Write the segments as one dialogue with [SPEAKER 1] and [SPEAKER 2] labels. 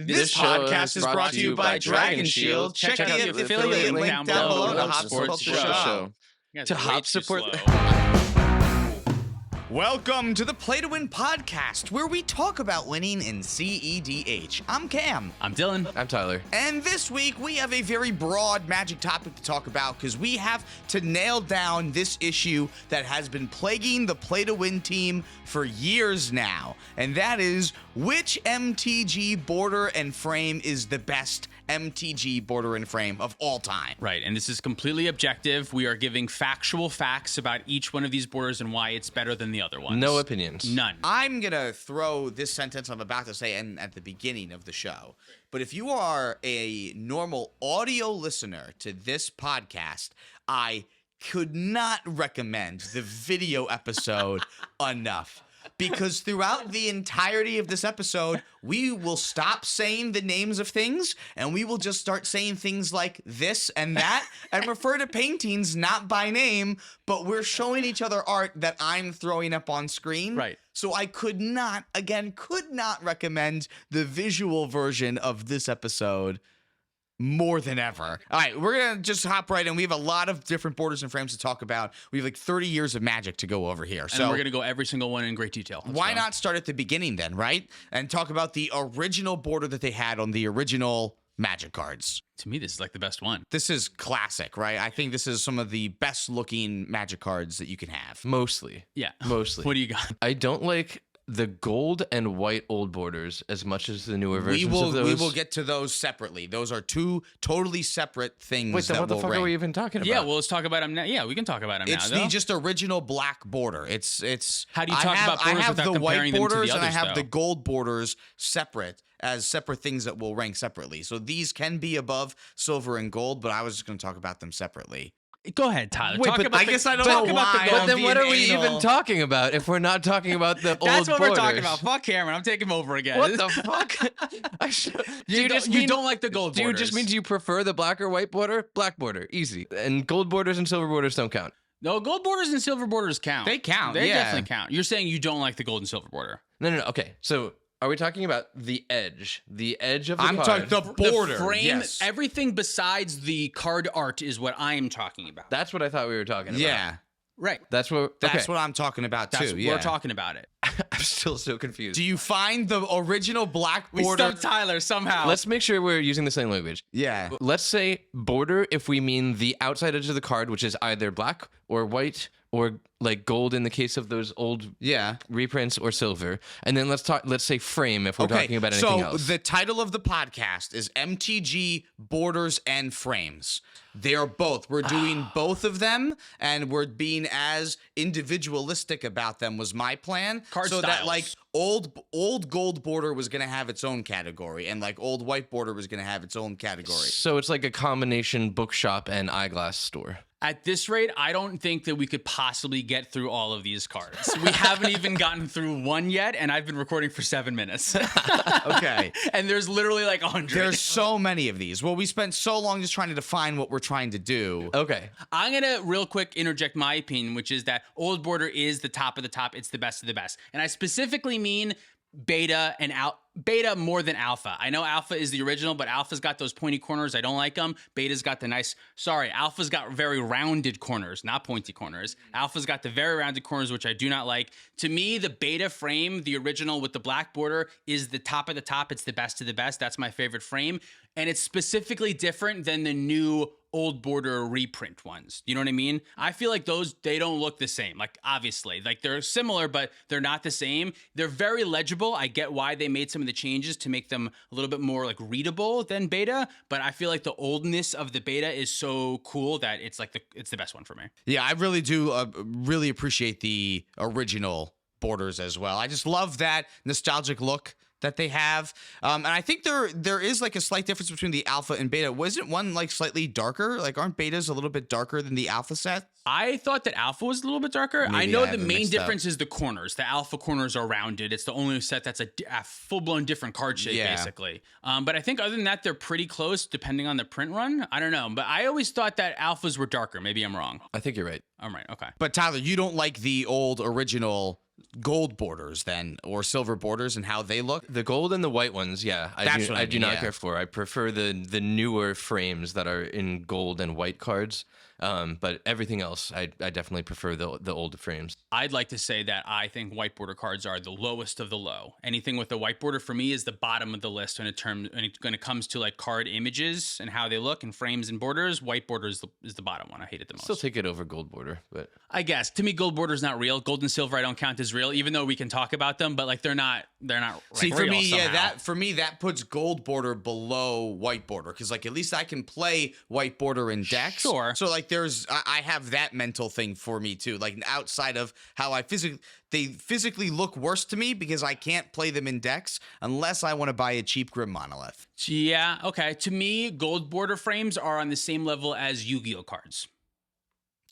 [SPEAKER 1] This podcast is brought to you by Dragon Shield. Check out the affiliate link down below to Hop Support the show.
[SPEAKER 2] To Hop Support.
[SPEAKER 1] Welcome to the Play to Win podcast, where we talk about winning in CEDH. I'm Cam.
[SPEAKER 2] I'm Dylan.
[SPEAKER 3] I'm Tyler.
[SPEAKER 1] And this week we have a very broad Magic topic to talk about because we have to nail down this issue that has been plaguing the Play to Win team for years now. And that is, which MTG border and frame is the best MTG border and frame of all time?
[SPEAKER 2] Right, and this is completely objective. We are giving factual facts about each one of these borders and why it's better than the other ones.
[SPEAKER 3] No opinions.
[SPEAKER 2] None.
[SPEAKER 1] I'm going to throw this sentence I'm about to say in at the beginning of the show. But if you are a normal audio listener to this podcast, I could not recommend the video episode enough. Because throughout the entirety of this episode, we will stop saying the names of things and we will just start saying things like this and that and refer to paintings not by name, but we're showing each other art that I'm throwing up on screen.
[SPEAKER 2] Right.
[SPEAKER 1] So I could not recommend the visual version of this episode more than ever. All right, we're going to just hop right in. We have a lot of different borders and frames to talk about. We have like 30 years of Magic to go over here.
[SPEAKER 2] And
[SPEAKER 1] So
[SPEAKER 2] we're going to go every single one in great detail.
[SPEAKER 1] why not start at the beginning then, right? And talk about the original border that they had on the original Magic cards.
[SPEAKER 2] To me, this is like the best one.
[SPEAKER 1] This is classic, right? I think this is some of the best looking Magic cards that you can have.
[SPEAKER 3] Mostly.
[SPEAKER 2] Yeah.
[SPEAKER 3] Mostly.
[SPEAKER 2] What do you got?
[SPEAKER 3] I don't like the gold and white old borders as much as the newer versions of those.
[SPEAKER 1] We will get to those separately. Those are two totally separate things.
[SPEAKER 3] Wait, then what the fuck are we even talking about?
[SPEAKER 2] Yeah, well, let's talk about them now. Yeah, we can talk about them
[SPEAKER 1] It's
[SPEAKER 2] now.
[SPEAKER 1] the just original black border. It's.
[SPEAKER 2] How do you talk about borders
[SPEAKER 1] I have
[SPEAKER 2] without
[SPEAKER 1] the white
[SPEAKER 2] comparing them to the
[SPEAKER 1] borders and I
[SPEAKER 2] others,
[SPEAKER 1] have
[SPEAKER 2] though?
[SPEAKER 1] the gold borders separate as separate things that will rank separately. So these can be above silver and gold, but I was just going to talk about them separately.
[SPEAKER 2] Go ahead, Tyler.
[SPEAKER 3] Wait,
[SPEAKER 2] Talk
[SPEAKER 3] but
[SPEAKER 2] about
[SPEAKER 1] I
[SPEAKER 2] the-
[SPEAKER 1] guess I don't
[SPEAKER 2] talk
[SPEAKER 1] know
[SPEAKER 2] about the
[SPEAKER 1] why.
[SPEAKER 2] gold.
[SPEAKER 3] But then what are we
[SPEAKER 1] anal.
[SPEAKER 3] even talking about if we're not talking about the old borders?
[SPEAKER 2] That's what we're talking about. Fuck Cameron. I'm taking him over again.
[SPEAKER 3] What the fuck?
[SPEAKER 2] You don't like the gold
[SPEAKER 3] Do you
[SPEAKER 2] borders.
[SPEAKER 3] just mean do you prefer the black or white border? Black border, easy. And gold borders and silver borders don't count.
[SPEAKER 2] No, gold borders and silver borders count.
[SPEAKER 1] They count,
[SPEAKER 2] They
[SPEAKER 1] yeah.
[SPEAKER 2] definitely count. You're saying you don't like the gold and silver border.
[SPEAKER 3] No. Okay, so are we talking about the edge? The edge of the
[SPEAKER 1] I'm
[SPEAKER 3] card?
[SPEAKER 1] talking the border.
[SPEAKER 2] The frame,
[SPEAKER 1] yes.
[SPEAKER 2] everything besides the card art is what I am talking about.
[SPEAKER 3] That's what I thought we were talking about.
[SPEAKER 1] Yeah.
[SPEAKER 2] Right.
[SPEAKER 3] That's what.
[SPEAKER 1] That's
[SPEAKER 3] okay.
[SPEAKER 1] what I'm talking about
[SPEAKER 2] That's
[SPEAKER 1] too. Yeah.
[SPEAKER 2] we're talking about it.
[SPEAKER 3] I'm still so confused.
[SPEAKER 1] Do you find the original black
[SPEAKER 2] We
[SPEAKER 1] border?
[SPEAKER 2] stumped Tyler somehow.
[SPEAKER 3] Let's make sure we're using the same language.
[SPEAKER 1] Yeah.
[SPEAKER 3] Let's say border if we mean the outside edge of the card, which is either black or white or like gold in the case of those old
[SPEAKER 1] Yeah.
[SPEAKER 3] reprints, or silver. And then let's say frame if we're talking about anything else.
[SPEAKER 1] So the title of the podcast is MTG Borders and Frames. They are both. We're doing both of them, and we're being as individualistic about them was my plan.
[SPEAKER 2] Card
[SPEAKER 1] so that
[SPEAKER 2] styles.
[SPEAKER 1] like old gold border was gonna have its own category, and like old white border was gonna have its own category.
[SPEAKER 3] So it's like a combination bookshop and eyeglass store.
[SPEAKER 2] At this rate, I don't think that we could possibly get through all of these cards. We haven't even gotten through one yet, and I've been recording for 7 minutes.
[SPEAKER 1] Okay.
[SPEAKER 2] And there's literally like 100.
[SPEAKER 1] There's so many of these. Well, we spent so long just trying to define what we're trying to do.
[SPEAKER 3] Okay.
[SPEAKER 2] I'm going to real quick interject my opinion, which is that old border is the top of the top. It's the best of the best. And I specifically mean beta and beta more than alpha. I know alpha is the original, but alpha's got those pointy corners. I don't like them. Beta's got the alpha's got very rounded corners, not pointy corners. Alpha's got the very rounded corners, which I do not like. To me, the beta frame, the original with the black border, is the top of the top. It's the best of the best. That's my favorite frame. And it's specifically different than the new old border reprint ones. You know what I mean? I feel like those, they don't look the same. Like, obviously, like they're similar, but they're not the same. They're very legible. I get why they made some of the changes to make them a little bit more like readable than beta, but I feel like the oldness of the beta is so cool that it's like it's the best one for me.
[SPEAKER 1] Yeah, I really do really appreciate the original borders as well. I just love that nostalgic look that they have. And I think there is like a slight difference between the alpha and beta. Wasn't one like slightly darker? Like aren't betas a little bit darker than the alpha set?
[SPEAKER 2] I thought that alpha was a little bit darker. I
[SPEAKER 1] Maybe
[SPEAKER 2] know
[SPEAKER 1] I
[SPEAKER 2] the
[SPEAKER 1] have it
[SPEAKER 2] main
[SPEAKER 1] mixed up.
[SPEAKER 2] difference is the corners. The alpha corners are rounded. It's the only set that's a full-blown different card shape,
[SPEAKER 1] Yeah.
[SPEAKER 2] basically. But I think other than that, they're pretty close depending on the print run. I don't know. But I always thought that alphas were darker. Maybe I'm wrong.
[SPEAKER 3] I think you're right.
[SPEAKER 2] I'm right. Okay.
[SPEAKER 1] But Tyler, you don't like the old original gold borders then, or silver borders, and how they look?
[SPEAKER 3] The gold and the white ones, yeah,
[SPEAKER 1] That's what I
[SPEAKER 3] I do
[SPEAKER 1] mean,
[SPEAKER 3] not
[SPEAKER 1] yeah.
[SPEAKER 3] care for. I prefer the newer frames that are in gold and white cards. But everything else, I definitely prefer the old frames.
[SPEAKER 2] I'd like to say that I think white border cards are the lowest of the low. Anything with a white border for me is the bottom of the list when it comes to like card images and how they look and frames and borders. White border is the bottom one. I hate it the most.
[SPEAKER 3] Still take it over gold border, but
[SPEAKER 2] I guess to me, gold border is not real. Gold and silver I don't count as real, even though we can talk about them. But like they're not.
[SPEAKER 1] See, for
[SPEAKER 2] real
[SPEAKER 1] me,
[SPEAKER 2] somehow.
[SPEAKER 1] that puts gold border below white border, because like at least I can play white border in decks.
[SPEAKER 2] Sure.
[SPEAKER 1] So like I have that mental thing for me too. Like outside of how they physically look worse to me because I can't play them in decks unless I want to buy a cheap Grim Monolith.
[SPEAKER 2] Yeah. Okay. To me, gold border frames are on the same level as Yu-Gi-Oh cards.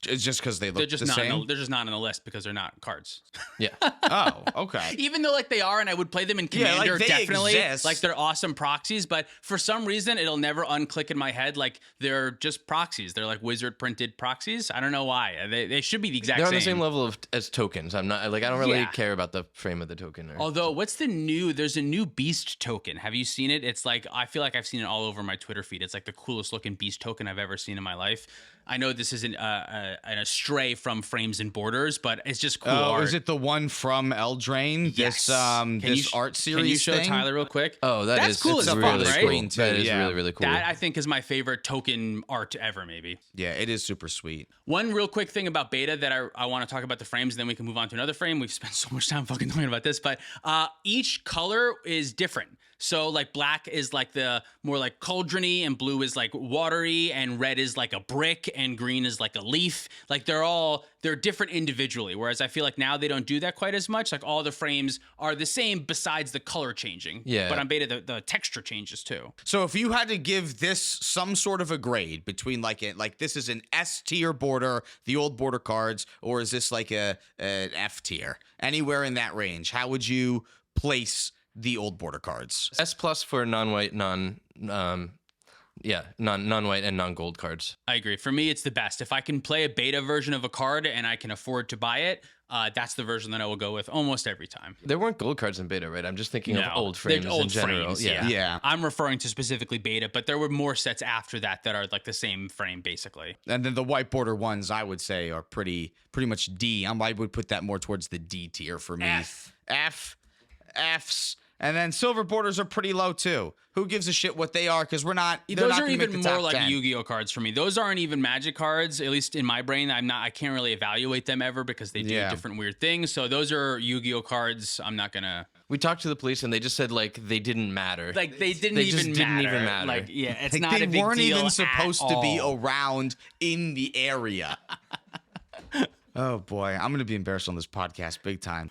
[SPEAKER 1] It's just because they look
[SPEAKER 2] They're just
[SPEAKER 1] the
[SPEAKER 2] not.
[SPEAKER 1] same.
[SPEAKER 2] They're just not on the list because they're not cards.
[SPEAKER 3] yeah.
[SPEAKER 1] Oh, okay.
[SPEAKER 2] Even though like they are, and I would play them in
[SPEAKER 1] Yeah, like,
[SPEAKER 2] Commander,
[SPEAKER 1] they
[SPEAKER 2] definitely.
[SPEAKER 1] exist.
[SPEAKER 2] Like they're awesome proxies, but for some reason it'll never unclick in my head. Like they're just proxies. They're like wizard printed proxies. I don't know why. They should be the exact
[SPEAKER 3] They're on
[SPEAKER 2] same.
[SPEAKER 3] the same level as tokens. I'm not like I don't really
[SPEAKER 2] Yeah.
[SPEAKER 3] care about the frame of the token.
[SPEAKER 2] Although, there's a new Beast token. Have you seen it? It's like, I feel like I've seen it all over my Twitter feed. It's like the coolest looking Beast token I've ever seen in my life. I know this isn't an astray from frames and borders, but it's just cool
[SPEAKER 1] Oh,
[SPEAKER 2] art.
[SPEAKER 1] is it the one from Eldraine?
[SPEAKER 2] Yes.
[SPEAKER 1] This art series
[SPEAKER 2] Can you show
[SPEAKER 1] thing?
[SPEAKER 2] Tyler real quick?
[SPEAKER 3] Oh,
[SPEAKER 2] That's cool
[SPEAKER 1] it's
[SPEAKER 2] as
[SPEAKER 1] up
[SPEAKER 2] fuck,
[SPEAKER 1] on the
[SPEAKER 2] right?
[SPEAKER 1] screen, too.
[SPEAKER 3] That is
[SPEAKER 1] Yeah.
[SPEAKER 3] really, really cool.
[SPEAKER 2] That I think is my favorite token art ever, maybe.
[SPEAKER 1] Yeah, it is super sweet.
[SPEAKER 2] One real quick thing about beta that I want to talk about the frames, and then we can move on to another frame. We've spent so much time fucking talking about this, but each color is different. So like black is like the more like cauldrony, and blue is like watery, and red is like a brick, and green is like a leaf. Like they're different individually. Whereas I feel like now they don't do that quite as much. Like all the frames are the same besides the color changing.
[SPEAKER 3] Yeah.
[SPEAKER 2] But on beta the texture changes too.
[SPEAKER 1] So if you had to give this some sort of a grade between like this is an S tier border, the old border cards, or is this like an F tier? Anywhere in that range, how would you place the old border cards?
[SPEAKER 3] S plus for non-white, non-white and non-gold cards.
[SPEAKER 2] I agree. For me, it's the best. If I can play a beta version of a card and I can afford to buy it, that's the version that I will go with almost every time.
[SPEAKER 3] There weren't gold cards in beta, right? I'm just thinking of old
[SPEAKER 2] they're
[SPEAKER 3] frames in general.
[SPEAKER 2] frames,
[SPEAKER 1] Yeah.
[SPEAKER 2] I'm referring to specifically beta, but there were more sets after that are like the same frame, basically.
[SPEAKER 1] And then the white border ones, I would say, are pretty much D. I would put that more towards the D tier for me. Fs. And then silver borders are pretty low too. Who gives a shit what they are? Because
[SPEAKER 2] Those are even more
[SPEAKER 1] top
[SPEAKER 2] like
[SPEAKER 1] 10.
[SPEAKER 2] Yu-Gi-Oh cards for me. Those aren't even Magic cards, at least in my brain. I can't really evaluate them ever because they do
[SPEAKER 1] Yeah.
[SPEAKER 2] different weird things. So those are Yu-Gi-Oh cards. I'm not gonna
[SPEAKER 3] We talked to the police and they just said like they didn't matter.
[SPEAKER 2] like they didn't
[SPEAKER 3] They just
[SPEAKER 2] even
[SPEAKER 3] didn't
[SPEAKER 2] matter.
[SPEAKER 3] even matter.
[SPEAKER 2] Like yeah, it's
[SPEAKER 1] Like,
[SPEAKER 2] not
[SPEAKER 1] they
[SPEAKER 2] a big
[SPEAKER 1] weren't
[SPEAKER 2] deal
[SPEAKER 1] even
[SPEAKER 2] at
[SPEAKER 1] supposed to be
[SPEAKER 2] all.
[SPEAKER 1] around in the area. Oh boy, I'm gonna be embarrassed on this podcast big time.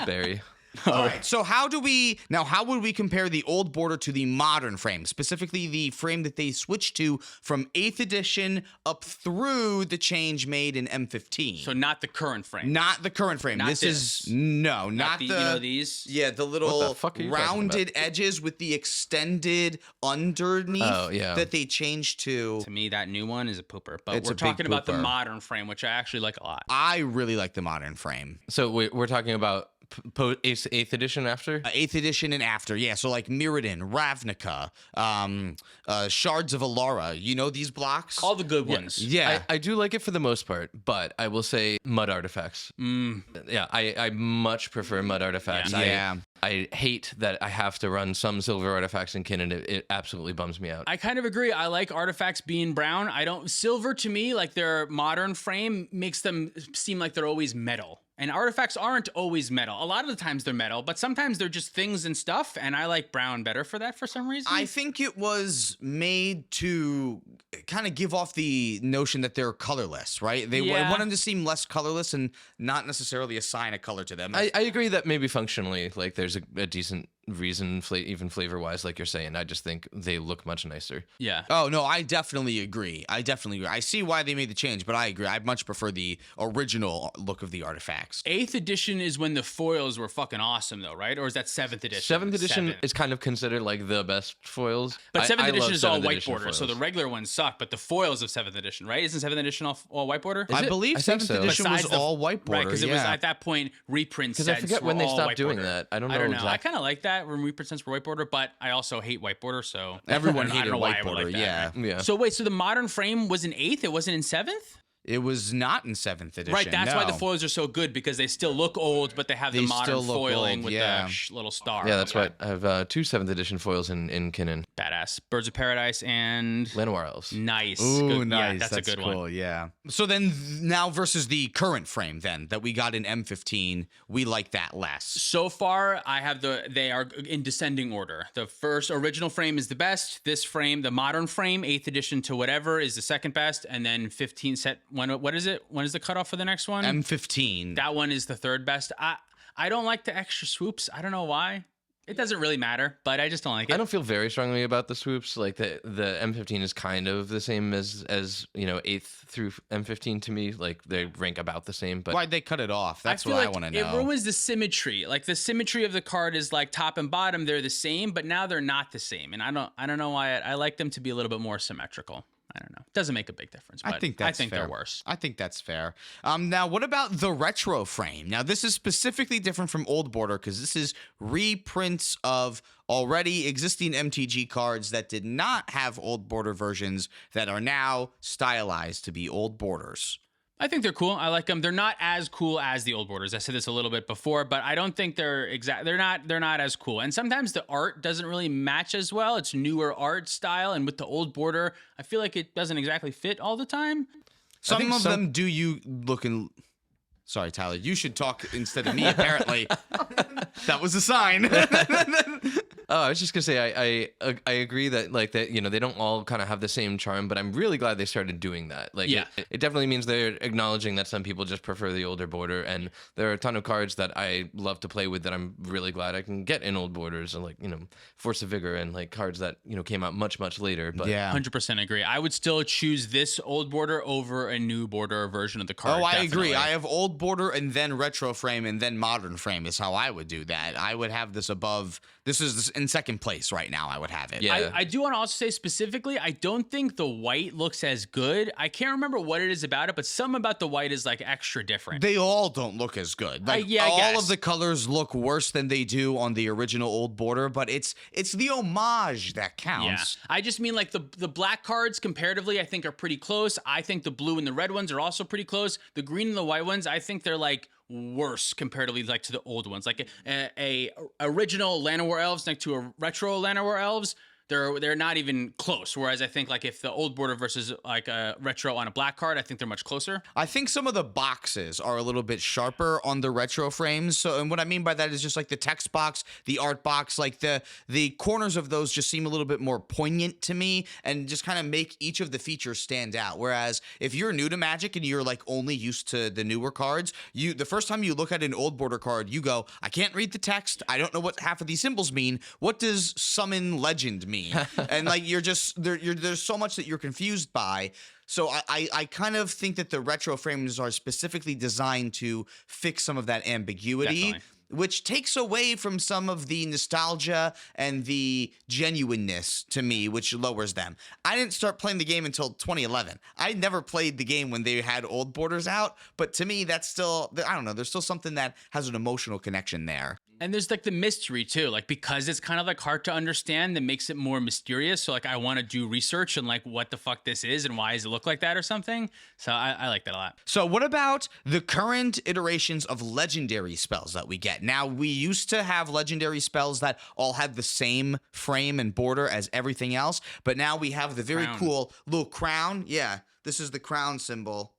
[SPEAKER 3] Barry.
[SPEAKER 1] All right, so how would we compare the old border to the modern frame, specifically the frame that they switched to from 8th edition up through the change made in M15?
[SPEAKER 2] So not the current frame.
[SPEAKER 1] Not the current frame.
[SPEAKER 2] Not
[SPEAKER 1] this
[SPEAKER 2] this.
[SPEAKER 1] is not
[SPEAKER 2] the,
[SPEAKER 1] the
[SPEAKER 2] you know these.
[SPEAKER 1] Yeah, the little
[SPEAKER 3] What the fuck are you talking
[SPEAKER 1] rounded edges with the extended underneath
[SPEAKER 3] Oh, yeah.
[SPEAKER 1] that they changed to.
[SPEAKER 2] To me, that new one is a pooper. But
[SPEAKER 1] It's
[SPEAKER 2] we're
[SPEAKER 1] a big
[SPEAKER 2] talking about the
[SPEAKER 1] pooper.
[SPEAKER 2] modern frame, which I actually like a lot.
[SPEAKER 1] I really like the modern frame.
[SPEAKER 3] So we're talking about 8th edition after?
[SPEAKER 1] 8th edition and after, yeah. So like Mirrodin, Ravnica, Shards of Alara. You know these blocks?
[SPEAKER 2] All the good ones.
[SPEAKER 1] Yeah.
[SPEAKER 3] I do like it for the most part, but I will say mud artifacts. Yeah, I much prefer mud artifacts.
[SPEAKER 1] Yeah.
[SPEAKER 3] I hate that I have to run some silver artifacts in Kin, and it absolutely bums me out.
[SPEAKER 2] I kind of agree. I like artifacts being brown. Silver to me, like their modern frame, makes them seem like they're always metal. And artifacts aren't always metal. A lot of the times they're metal, but sometimes they're just things and stuff. And I like brown better for that for some reason.
[SPEAKER 1] I think it was made to kind of give off the notion that they're colorless, right? They
[SPEAKER 2] Yeah.
[SPEAKER 1] want them to seem less colorless and not necessarily assign a color to them.
[SPEAKER 3] I agree that maybe functionally, like there's a decent reason, even flavor wise, like you're saying. I just think they look much nicer.
[SPEAKER 2] Yeah.
[SPEAKER 1] Oh no, I definitely agree. I see why they made the change, but I agree. I much prefer the original look of the artifacts.
[SPEAKER 2] 8th edition is when the foils were fucking awesome, though, right? Or is that 7th edition?
[SPEAKER 3] 7th edition
[SPEAKER 2] Seventh.
[SPEAKER 3] is kind of considered like the best foils.
[SPEAKER 2] But 7th
[SPEAKER 3] I
[SPEAKER 2] edition
[SPEAKER 3] love
[SPEAKER 2] is all
[SPEAKER 3] 7th
[SPEAKER 2] white
[SPEAKER 3] edition
[SPEAKER 2] border, so
[SPEAKER 3] foils.
[SPEAKER 2] the regular ones suck. But the foils of 7th edition, right? Isn't 7th edition all white border?
[SPEAKER 1] I
[SPEAKER 3] it?
[SPEAKER 1] believe
[SPEAKER 3] I think
[SPEAKER 1] 7th
[SPEAKER 3] so.
[SPEAKER 1] edition was
[SPEAKER 2] Besides the-
[SPEAKER 1] all white border.
[SPEAKER 2] Right, because it was at that point reprint
[SPEAKER 3] Because
[SPEAKER 2] sets
[SPEAKER 3] I forget
[SPEAKER 2] were
[SPEAKER 3] when they
[SPEAKER 2] all
[SPEAKER 3] stopped
[SPEAKER 2] white
[SPEAKER 3] doing
[SPEAKER 2] border.
[SPEAKER 3] that. I don't know
[SPEAKER 2] I
[SPEAKER 3] exactly.
[SPEAKER 2] kind of like that when reprint sets were white border, but I also hate white border, so
[SPEAKER 1] Everyone
[SPEAKER 2] I don't
[SPEAKER 1] hated
[SPEAKER 2] know why
[SPEAKER 1] white
[SPEAKER 2] I would
[SPEAKER 1] border.
[SPEAKER 2] like that,
[SPEAKER 1] Yeah.
[SPEAKER 2] right?
[SPEAKER 3] Yeah.
[SPEAKER 2] So wait, so the modern frame was in 8th? It wasn't in 7th?
[SPEAKER 1] It was not in 7th edition.
[SPEAKER 2] Right, that's why the
[SPEAKER 1] no.
[SPEAKER 2] foils are so good because they still look old, but they have the
[SPEAKER 1] They
[SPEAKER 2] modern
[SPEAKER 1] still look
[SPEAKER 2] foiling
[SPEAKER 1] old,
[SPEAKER 2] with
[SPEAKER 1] yeah.
[SPEAKER 2] the little star.
[SPEAKER 3] Yeah, that's
[SPEAKER 2] Okay.
[SPEAKER 3] right. I have 2 7th edition foils in Kinnan.
[SPEAKER 2] Badass. Birds of Paradise and
[SPEAKER 3] Llanowar Elves.
[SPEAKER 2] nice.
[SPEAKER 1] Ooh,
[SPEAKER 2] Good.
[SPEAKER 1] nice.
[SPEAKER 2] Yeah, that's a good
[SPEAKER 1] cool.
[SPEAKER 2] one.
[SPEAKER 1] Yeah. So then now versus the current frame then that we got in M15, we like that less.
[SPEAKER 2] So far, they are in descending order. The first original frame is the best. This frame, the modern frame, 8th edition to whatever, is the second best, and then 15 set. What is it? When is the cutoff for the next one?
[SPEAKER 1] M15.
[SPEAKER 2] That one is the third best. I don't like the extra swoops. I don't know why. It doesn't really matter, but I just don't like it.
[SPEAKER 3] I don't feel very strongly about the swoops. Like the M15 is kind of the same as 8th through M15 to me. Like they rank about the same. But
[SPEAKER 1] Why'd they cut it off? That's
[SPEAKER 2] feel
[SPEAKER 1] what I
[SPEAKER 2] like
[SPEAKER 1] want to
[SPEAKER 2] it
[SPEAKER 1] know.
[SPEAKER 2] ruins the symmetry. Like the symmetry of the card is like top and bottom, they're the same, but now they're not the same. And I don't know why. I like them to be a little bit more symmetrical. I don't know. Doesn't make a big difference. But
[SPEAKER 1] I think that's fair.
[SPEAKER 2] they're worse.
[SPEAKER 1] I think that's fair. Now, what about the retro frame? Now, this is specifically different from Old Border because this is reprints of already existing MTG cards that did not have Old Border versions that are now stylized to be Old Borders.
[SPEAKER 2] I think they're cool. I like them. They're not as cool as the old borders. I said this a little bit before, but I don't think they're They're not as cool. And sometimes the art doesn't really match as well. It's newer art style, and with the old border, I feel like it doesn't exactly fit all the time.
[SPEAKER 1] Some of them do you look in. Sorry, Tyler. You should talk instead of me. Apparently, that was a sign.
[SPEAKER 3] Oh, I was just gonna say I agree that like that they don't all kind of have the same charm, but I'm really glad they started doing that. Like
[SPEAKER 2] Yeah.
[SPEAKER 3] it definitely means they're acknowledging that some people just prefer the older border, and there are a ton of cards that I love to play with that I'm really glad I can get in old borders, and like Force of Vigor and like cards that came out much later. But
[SPEAKER 1] yeah.
[SPEAKER 2] 100% agree. I would still choose this old border over a new border version of the card.
[SPEAKER 1] Oh, I agree.
[SPEAKER 2] definitely.
[SPEAKER 1] I have Old Border and then Retro Frame and then Modern Frame is how I would do that. I would have this above. This is in second place right now. I would have it.
[SPEAKER 3] Yeah.
[SPEAKER 2] I do want to also say specifically, I don't think the white looks as good. I can't remember what it is about it, but something about the white is like extra different.
[SPEAKER 1] They all don't look as good. Like
[SPEAKER 2] yeah, I
[SPEAKER 1] all
[SPEAKER 2] guess.
[SPEAKER 1] of the colors look worse than they do on the original Old Border, but it's the homage that
[SPEAKER 2] Yeah,
[SPEAKER 1] counts.
[SPEAKER 2] I just mean like the black cards comparatively, I think are pretty close. I think the blue and the red ones are also pretty close. The green and the white ones, I think they're like worse comparatively like to the old ones. Like a original Llanowar Elves next to a retro Llanowar Elves. They're not even close. Whereas I think like if the old border versus like a retro on a black card, I think they're much closer.
[SPEAKER 1] I think some of the boxes are a little bit sharper on the retro frames. So, and what I mean by that is just like the text box, the art box, like the corners of those just seem a little bit more poignant to me and just kind of make each of the features stand out. Whereas if you're new to Magic and you're like only used to the newer cards, the first time you look at an old border card, you go, I can't read the text. I don't know what half of these symbols mean. What does summon legend mean? And like you're just there's so much that you're confused by. So I kind of think that the retro frames are specifically designed to fix some of that ambiguity.
[SPEAKER 2] Definitely.
[SPEAKER 1] Which takes away from some of the nostalgia and the genuineness to me, which lowers them. I didn't start playing the game until 2011. I never played the game when they had old borders out, but to me, that's still, I don't know, there's still something that has an emotional connection there.
[SPEAKER 2] And there's like the mystery too, like because it's kind of like hard to understand, that makes it more mysterious. So like I want to do research and like what the fuck this is and why does it look like that or something. So I like that a lot.
[SPEAKER 1] So what about the current iterations of legendary spells that we get? Now, we used to have legendary spells that all had the same frame and border as everything else, but now we have the very
[SPEAKER 2] Crown.
[SPEAKER 1] cool little crown. Yeah, this is the crown symbol.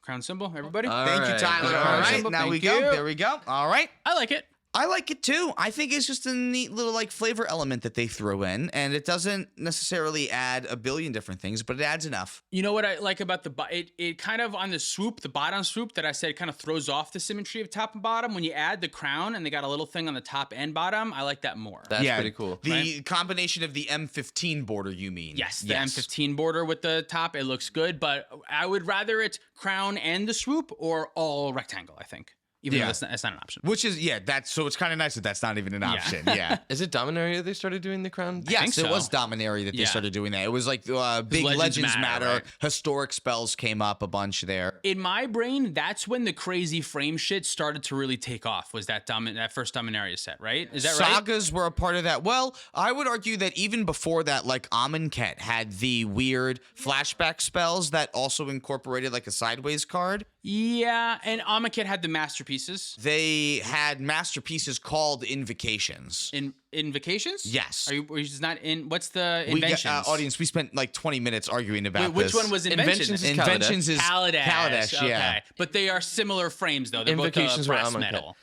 [SPEAKER 2] Crown symbol, everybody.
[SPEAKER 3] All
[SPEAKER 1] Thank you,
[SPEAKER 3] right.
[SPEAKER 1] Tyler.
[SPEAKER 3] All
[SPEAKER 1] All
[SPEAKER 3] right.
[SPEAKER 1] right, now we
[SPEAKER 2] Thank
[SPEAKER 1] go.
[SPEAKER 2] you.
[SPEAKER 1] There we go. All right.
[SPEAKER 2] I like it.
[SPEAKER 1] I like it too. I think it's just a neat little like flavor element that they threw in, and it doesn't necessarily add a billion different things, but it adds enough.
[SPEAKER 2] You know what I like about it kind of on the swoop, the bottom swoop that I said kind of throws off the symmetry of top and bottom. When you add the crown and they got a little thing on the top and bottom, I like that more.
[SPEAKER 3] That's pretty cool.
[SPEAKER 1] The combination of the M15 border, you mean?
[SPEAKER 2] Yes, the M15 border with the top, it looks good, but I would rather it's crown and the swoop or all rectangle, I think. Even though that's not an option.
[SPEAKER 1] Which is, so it's kind of nice that that's not even an option. Yeah.
[SPEAKER 3] Is it Dominaria they started doing the crown?
[SPEAKER 1] Yes,
[SPEAKER 2] think
[SPEAKER 1] it
[SPEAKER 2] so.
[SPEAKER 1] was Dominaria that they started doing that. It was like big
[SPEAKER 2] Legends
[SPEAKER 1] Legends Matter.
[SPEAKER 2] Matter, right?
[SPEAKER 1] Historic spells came up a bunch there.
[SPEAKER 2] In my brain, that's when the crazy frame shit started to really take off, was that first Dominaria set, right? Is that right?
[SPEAKER 1] Sagas were a part of that. Well, I would argue that even before that, like Amonkhet had the weird flashback spells that also incorporated like a sideways card.
[SPEAKER 2] Yeah, and Amonkhet had the masterpieces.
[SPEAKER 1] They had masterpieces called Invocations.
[SPEAKER 2] Invocations?
[SPEAKER 1] Yes.
[SPEAKER 2] Are you just not in? What's the inventions?
[SPEAKER 1] Audience, we spent like 20 minutes arguing about
[SPEAKER 2] Which
[SPEAKER 1] this.
[SPEAKER 2] one was inventions?
[SPEAKER 3] Inventions is
[SPEAKER 2] Kaladesh.
[SPEAKER 1] yeah.
[SPEAKER 2] Okay. But they are similar frames, though. They're
[SPEAKER 3] Invocations
[SPEAKER 2] both
[SPEAKER 3] were
[SPEAKER 2] brass
[SPEAKER 3] Amonkhet.
[SPEAKER 2] metal.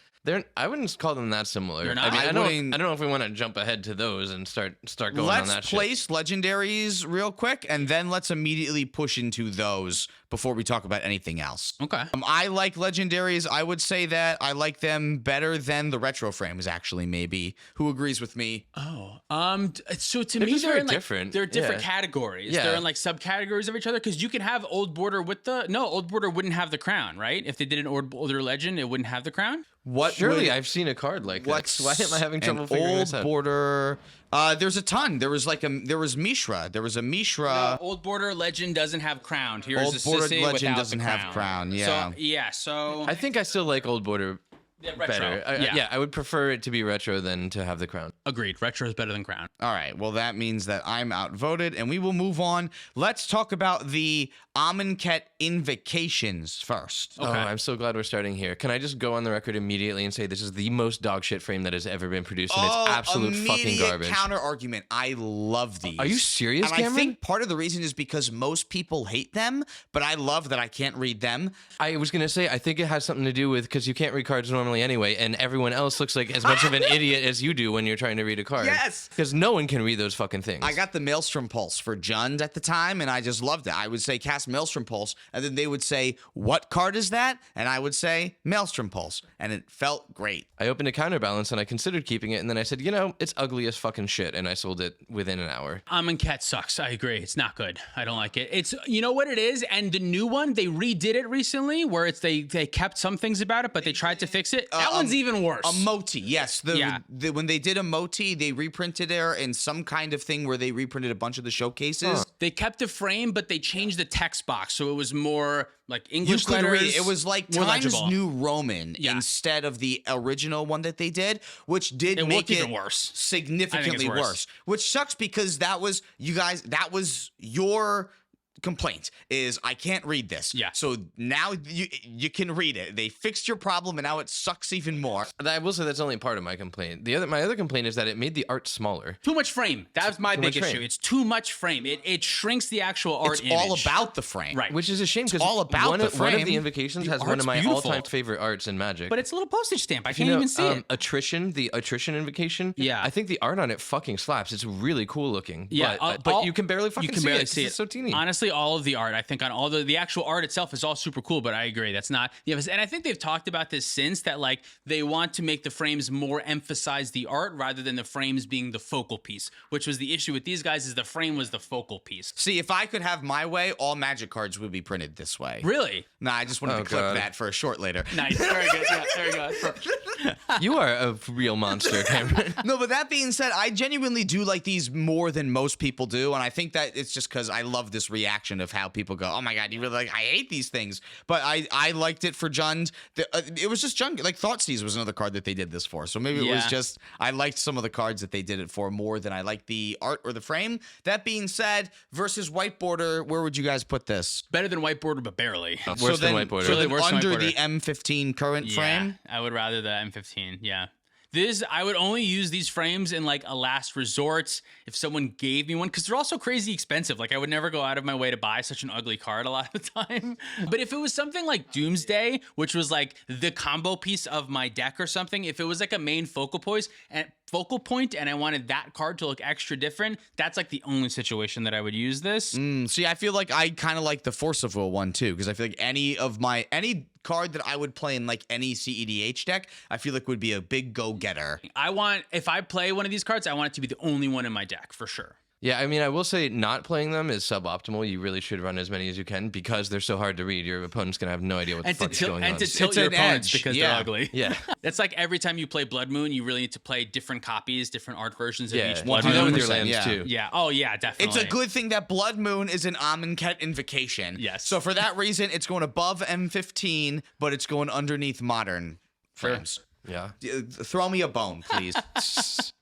[SPEAKER 3] I wouldn't call them that similar.
[SPEAKER 2] They're not?
[SPEAKER 3] I mean,
[SPEAKER 1] I
[SPEAKER 3] I don't know if we want to jump ahead to those and start going on that
[SPEAKER 1] Let's
[SPEAKER 3] shit.
[SPEAKER 1] place legendaries real quick, and then let's immediately push into those before we talk about anything else.
[SPEAKER 2] Okay.
[SPEAKER 1] I like legendaries. I would say that I like them better than the retro frames, actually, maybe. Who agrees with me?
[SPEAKER 2] Oh. So to
[SPEAKER 3] They're
[SPEAKER 2] me,
[SPEAKER 3] just
[SPEAKER 2] they're
[SPEAKER 3] very
[SPEAKER 2] in like
[SPEAKER 3] different.
[SPEAKER 2] they're different
[SPEAKER 3] Yeah.
[SPEAKER 2] categories.
[SPEAKER 3] Yeah.
[SPEAKER 2] They're in like subcategories of each other because you can have Old Border with Old Border wouldn't have the crown, right? If they did an Old Border legend, it wouldn't have the crown.
[SPEAKER 1] What
[SPEAKER 3] Surely
[SPEAKER 1] would-
[SPEAKER 3] I've seen a card like that.
[SPEAKER 1] What's
[SPEAKER 3] Why am I having trouble
[SPEAKER 1] an
[SPEAKER 3] figuring
[SPEAKER 1] old
[SPEAKER 3] this out?
[SPEAKER 1] border? There's a ton. There was Mishra. There was a Mishra.
[SPEAKER 2] Old Border legend doesn't have crown. Here's
[SPEAKER 1] Old
[SPEAKER 2] a
[SPEAKER 1] Border
[SPEAKER 2] Sissy
[SPEAKER 1] legend
[SPEAKER 2] without
[SPEAKER 1] doesn't
[SPEAKER 2] the
[SPEAKER 1] have crown, yeah.
[SPEAKER 2] So
[SPEAKER 3] I think I still like Old Border
[SPEAKER 2] retro.
[SPEAKER 3] better. I would prefer it to be retro than to have the crown.
[SPEAKER 2] Agreed. Retro is better than crown.
[SPEAKER 1] All right. Well, that means that I'm outvoted, and we will move on. Let's talk about the Amonkhet Invocations first.
[SPEAKER 3] Oh, I'm so glad we're starting here. Can I just go on the record immediately and say this is the most dog shit frame that has ever been produced, and it's absolute fucking
[SPEAKER 1] immediate
[SPEAKER 3] garbage.
[SPEAKER 1] Counter argument. I love these.
[SPEAKER 3] Are you serious,
[SPEAKER 1] And
[SPEAKER 3] Cameron?
[SPEAKER 1] I think part of the reason is because most people hate them, but I love that I can't read them.
[SPEAKER 3] I was gonna say I think it has something to do with because you can't read cards normally anyway, and everyone else looks like as much of an idiot as you do when you're trying to read a card.
[SPEAKER 1] Yes.
[SPEAKER 3] because no one can read those fucking things.
[SPEAKER 1] I got the Maelstrom Pulse for Jund at the time, and I just loved it. I would say cast Maelstrom Pulse, and then they would say, "What card is that?" And I would say Maelstrom Pulse, and it felt great.
[SPEAKER 3] I opened a counterbalance and I considered keeping it, and then I said, it's ugly as fucking shit, and I sold it within an hour.
[SPEAKER 2] Amonkhet sucks. I agree. It's not good. I don't like it. It's you know what it is, and the new one they redid it recently, where it's they kept some things about it, but they tried to fix it. That one's even worse.
[SPEAKER 1] A Moti, yes.
[SPEAKER 2] Yeah.
[SPEAKER 1] When they did a Moti, they reprinted it in some kind of thing where they reprinted a bunch of the showcases.
[SPEAKER 2] They kept the frame, but they changed the text box, so it was more like
[SPEAKER 1] You
[SPEAKER 2] English
[SPEAKER 1] could
[SPEAKER 2] letters.
[SPEAKER 1] read it. It was like
[SPEAKER 2] more
[SPEAKER 1] Times
[SPEAKER 2] legible.
[SPEAKER 1] New Roman
[SPEAKER 2] Yeah.
[SPEAKER 1] instead of the original one that they did, which did
[SPEAKER 2] It
[SPEAKER 1] make
[SPEAKER 2] looked
[SPEAKER 1] it
[SPEAKER 2] even worse.
[SPEAKER 1] significantly
[SPEAKER 2] I think it's
[SPEAKER 1] worse. Which sucks because that was your complaint is I can't read this.
[SPEAKER 2] Yeah.
[SPEAKER 1] So now you can read it. They fixed your problem and now it sucks even more.
[SPEAKER 3] I will say that's only part of my complaint. My other complaint is that it made the art smaller.
[SPEAKER 2] Too much frame. That's my
[SPEAKER 3] Too
[SPEAKER 2] big
[SPEAKER 3] much frame.
[SPEAKER 2] issue. It's too much frame. It shrinks the actual art
[SPEAKER 1] It's all
[SPEAKER 2] image.
[SPEAKER 1] about the frame.
[SPEAKER 2] Right.
[SPEAKER 3] Which is a shame because
[SPEAKER 1] all about
[SPEAKER 3] one
[SPEAKER 1] the
[SPEAKER 3] of
[SPEAKER 1] frame.
[SPEAKER 3] the invocations
[SPEAKER 1] The
[SPEAKER 3] has one
[SPEAKER 1] art's
[SPEAKER 3] of my
[SPEAKER 1] beautiful.
[SPEAKER 3] all-time favorite arts in Magic.
[SPEAKER 2] But it's a little postage stamp. I
[SPEAKER 3] You
[SPEAKER 2] can't
[SPEAKER 3] know,
[SPEAKER 2] even see it.
[SPEAKER 3] the attrition invocation.
[SPEAKER 2] Yeah.
[SPEAKER 3] I think the art on it fucking slaps. It's really cool looking.
[SPEAKER 2] Yeah,
[SPEAKER 3] but you can barely fucking
[SPEAKER 2] you can
[SPEAKER 3] see
[SPEAKER 2] barely
[SPEAKER 3] it. 'cause
[SPEAKER 2] see
[SPEAKER 3] It's so teeny.
[SPEAKER 2] Honestly, all of the art, I think, on all the actual art itself is all super cool. But I agree, that's not. Yeah, and I think they've talked about this since that like they want to make the frames more emphasize the art rather than the frames being the focal piece. Which was the issue with these guys is the frame was the focal piece.
[SPEAKER 1] See, if I could have my way, all Magic cards would be printed this way.
[SPEAKER 2] Really
[SPEAKER 1] Nah, I just wanted
[SPEAKER 3] Oh,
[SPEAKER 1] to clip
[SPEAKER 3] God.
[SPEAKER 1] that for a short later.
[SPEAKER 2] nice. Very good. Yeah, very good.
[SPEAKER 3] You are a real monster, Cameron.
[SPEAKER 1] No, but that being said, I genuinely do like these more than most people do, and I think that it's just because I love this reaction of how people go, "Oh my god, you really like? I hate these things." But I liked it for Jund. It was just Jund. Like Thoughtseize was another card that they did this for, so maybe it was
[SPEAKER 2] Yeah.
[SPEAKER 1] just I liked some of the cards that they did it for more than I liked the art or the frame. That being said, versus White Border, where would you guys put this?
[SPEAKER 2] Better than white border, but barely.
[SPEAKER 3] Worse than white border.
[SPEAKER 1] So then
[SPEAKER 2] Really worse than
[SPEAKER 1] under
[SPEAKER 2] White
[SPEAKER 1] the
[SPEAKER 2] Border.
[SPEAKER 1] M15 current frame.
[SPEAKER 2] I would rather the M15. Yeah. I would only use these frames in like a last resort if someone gave me one, because they're also crazy expensive. Like I would never go out of my way to buy such an ugly card a lot of the time. But if it was something like Doomsday, which was like the combo piece of my deck or something, if it was like a main focal point and I wanted that card to look extra different, that's like the only situation that I would use this.
[SPEAKER 1] See, I feel like I kind of like the Force of Will one too, because I feel like any card that I would play in like any CEDH deck, I feel like would be a big go-getter.
[SPEAKER 2] If I play one of these cards, I want it to be the only one in my deck for sure.
[SPEAKER 3] Yeah, I mean, I will say not playing them is suboptimal. You really should run as many as you can because they're so hard to read. Your opponent's going to have no idea what the fuck is going on.
[SPEAKER 2] And to tilt your
[SPEAKER 1] an
[SPEAKER 2] opponents
[SPEAKER 1] edge.
[SPEAKER 2] because
[SPEAKER 1] Yeah.
[SPEAKER 2] they're ugly.
[SPEAKER 3] Yeah.
[SPEAKER 2] That's like every time you play Blood Moon, you really need to play different copies, different art versions of
[SPEAKER 3] Yeah,
[SPEAKER 2] each
[SPEAKER 3] do
[SPEAKER 2] Blood
[SPEAKER 3] that
[SPEAKER 2] Moon.
[SPEAKER 3] with your
[SPEAKER 1] 100%,
[SPEAKER 3] lands
[SPEAKER 1] yeah.
[SPEAKER 3] too.
[SPEAKER 2] Yeah. Oh, yeah, definitely.
[SPEAKER 1] It's a good thing that Blood Moon is an Amonkhet invocation.
[SPEAKER 2] Yes.
[SPEAKER 1] So for that reason, it's going above M15, but it's going underneath modern frames.
[SPEAKER 3] Yeah.
[SPEAKER 1] Throw me a bone, please.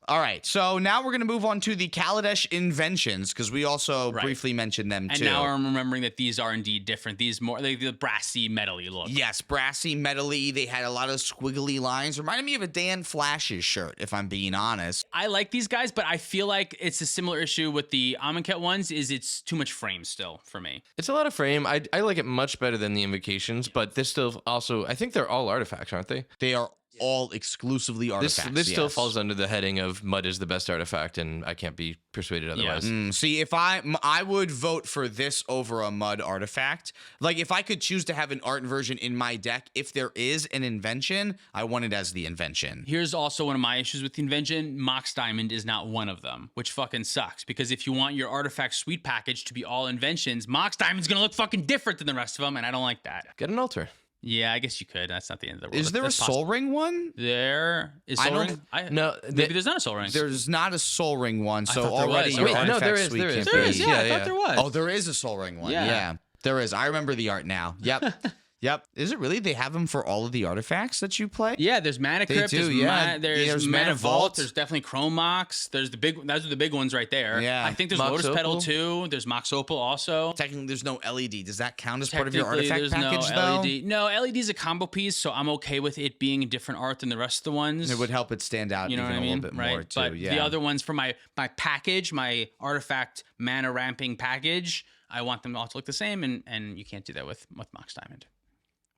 [SPEAKER 1] All right, so now we're going to move on to the Kaladesh Inventions, because we also briefly mentioned them,
[SPEAKER 2] And
[SPEAKER 1] too.
[SPEAKER 2] now I'm remembering that these are indeed different. These more like the brassy, metally look.
[SPEAKER 1] Yes, brassy, metally. They had a lot of squiggly lines. Reminded me of a Dan Flash's shirt, if I'm being honest.
[SPEAKER 2] I like these guys, but I feel like it's a similar issue with the Amonkhet ones, is it's too much frame still for me.
[SPEAKER 3] It's a lot of frame. I like it much better than the Invocations, but this still also, I think they're all artifacts, aren't they?
[SPEAKER 1] They are all exclusively artifacts.
[SPEAKER 3] This still
[SPEAKER 1] yes.
[SPEAKER 3] falls under the heading of Mud is the best artifact, and I can't be persuaded otherwise.
[SPEAKER 1] See, if I would vote for this over a Mud artifact. Like, if I could choose to have an art version in my deck, if there is an invention, I want it as the invention.
[SPEAKER 2] Here's also one of my issues with the invention. Mox Diamond is not one of them, which fucking sucks, because if you want your artifact suite package to be all inventions, Mox Diamond's gonna look fucking different than the rest of them, and I don't like that.
[SPEAKER 3] Get an altar.
[SPEAKER 2] Yeah, I guess you could. That's not the end of the world.
[SPEAKER 1] Is there a
[SPEAKER 2] That's
[SPEAKER 1] Soul
[SPEAKER 2] possible.
[SPEAKER 1] Ring one?
[SPEAKER 2] There is
[SPEAKER 1] I
[SPEAKER 2] Soul
[SPEAKER 1] don't-
[SPEAKER 2] Ring.
[SPEAKER 3] No,
[SPEAKER 2] Maybe there's not a Soul Ring.
[SPEAKER 1] There's not a Soul Ring one, so
[SPEAKER 2] thought there
[SPEAKER 1] already
[SPEAKER 2] was.
[SPEAKER 1] your
[SPEAKER 2] Wait, no,
[SPEAKER 1] artifact
[SPEAKER 3] there is,
[SPEAKER 1] suite
[SPEAKER 3] there
[SPEAKER 1] can't
[SPEAKER 3] is.
[SPEAKER 2] There
[SPEAKER 1] be-
[SPEAKER 2] is, yeah, I
[SPEAKER 3] Yeah,
[SPEAKER 2] thought there was.
[SPEAKER 1] Oh, there is a Soul Ring one.
[SPEAKER 2] Yeah.
[SPEAKER 1] Yeah, there is. I remember the art now. Yep. Yep. Is it really? They have them for all of the artifacts that you play?
[SPEAKER 2] Yeah, there's Mana
[SPEAKER 1] They
[SPEAKER 2] Crypt,
[SPEAKER 1] do,
[SPEAKER 2] there's,
[SPEAKER 1] yeah.
[SPEAKER 2] there's
[SPEAKER 1] Mana
[SPEAKER 2] Mana
[SPEAKER 1] Vault.
[SPEAKER 2] Vault, there's definitely Chrome Mox, those are the big ones right there.
[SPEAKER 1] Yeah.
[SPEAKER 2] I think there's
[SPEAKER 3] Mox
[SPEAKER 2] Lotus Petal
[SPEAKER 3] Opal.
[SPEAKER 2] too, there's Mox Opal also.
[SPEAKER 1] Technically, there's no LED. Does that count as part of your
[SPEAKER 2] Technically,
[SPEAKER 1] artifact
[SPEAKER 2] there's
[SPEAKER 1] package,
[SPEAKER 2] no
[SPEAKER 1] though?
[SPEAKER 2] LED. No, LED is a combo piece, so I'm okay with it being a different art than the rest of the ones.
[SPEAKER 1] It would help it stand out
[SPEAKER 2] You know
[SPEAKER 1] even
[SPEAKER 2] what I
[SPEAKER 1] a
[SPEAKER 2] mean?
[SPEAKER 1] little bit
[SPEAKER 2] Right.
[SPEAKER 1] more, too.
[SPEAKER 2] But
[SPEAKER 1] Yeah.
[SPEAKER 2] the other ones for my package, my artifact mana ramping package, I want them all to look the same, and you can't do that with Mox Diamond.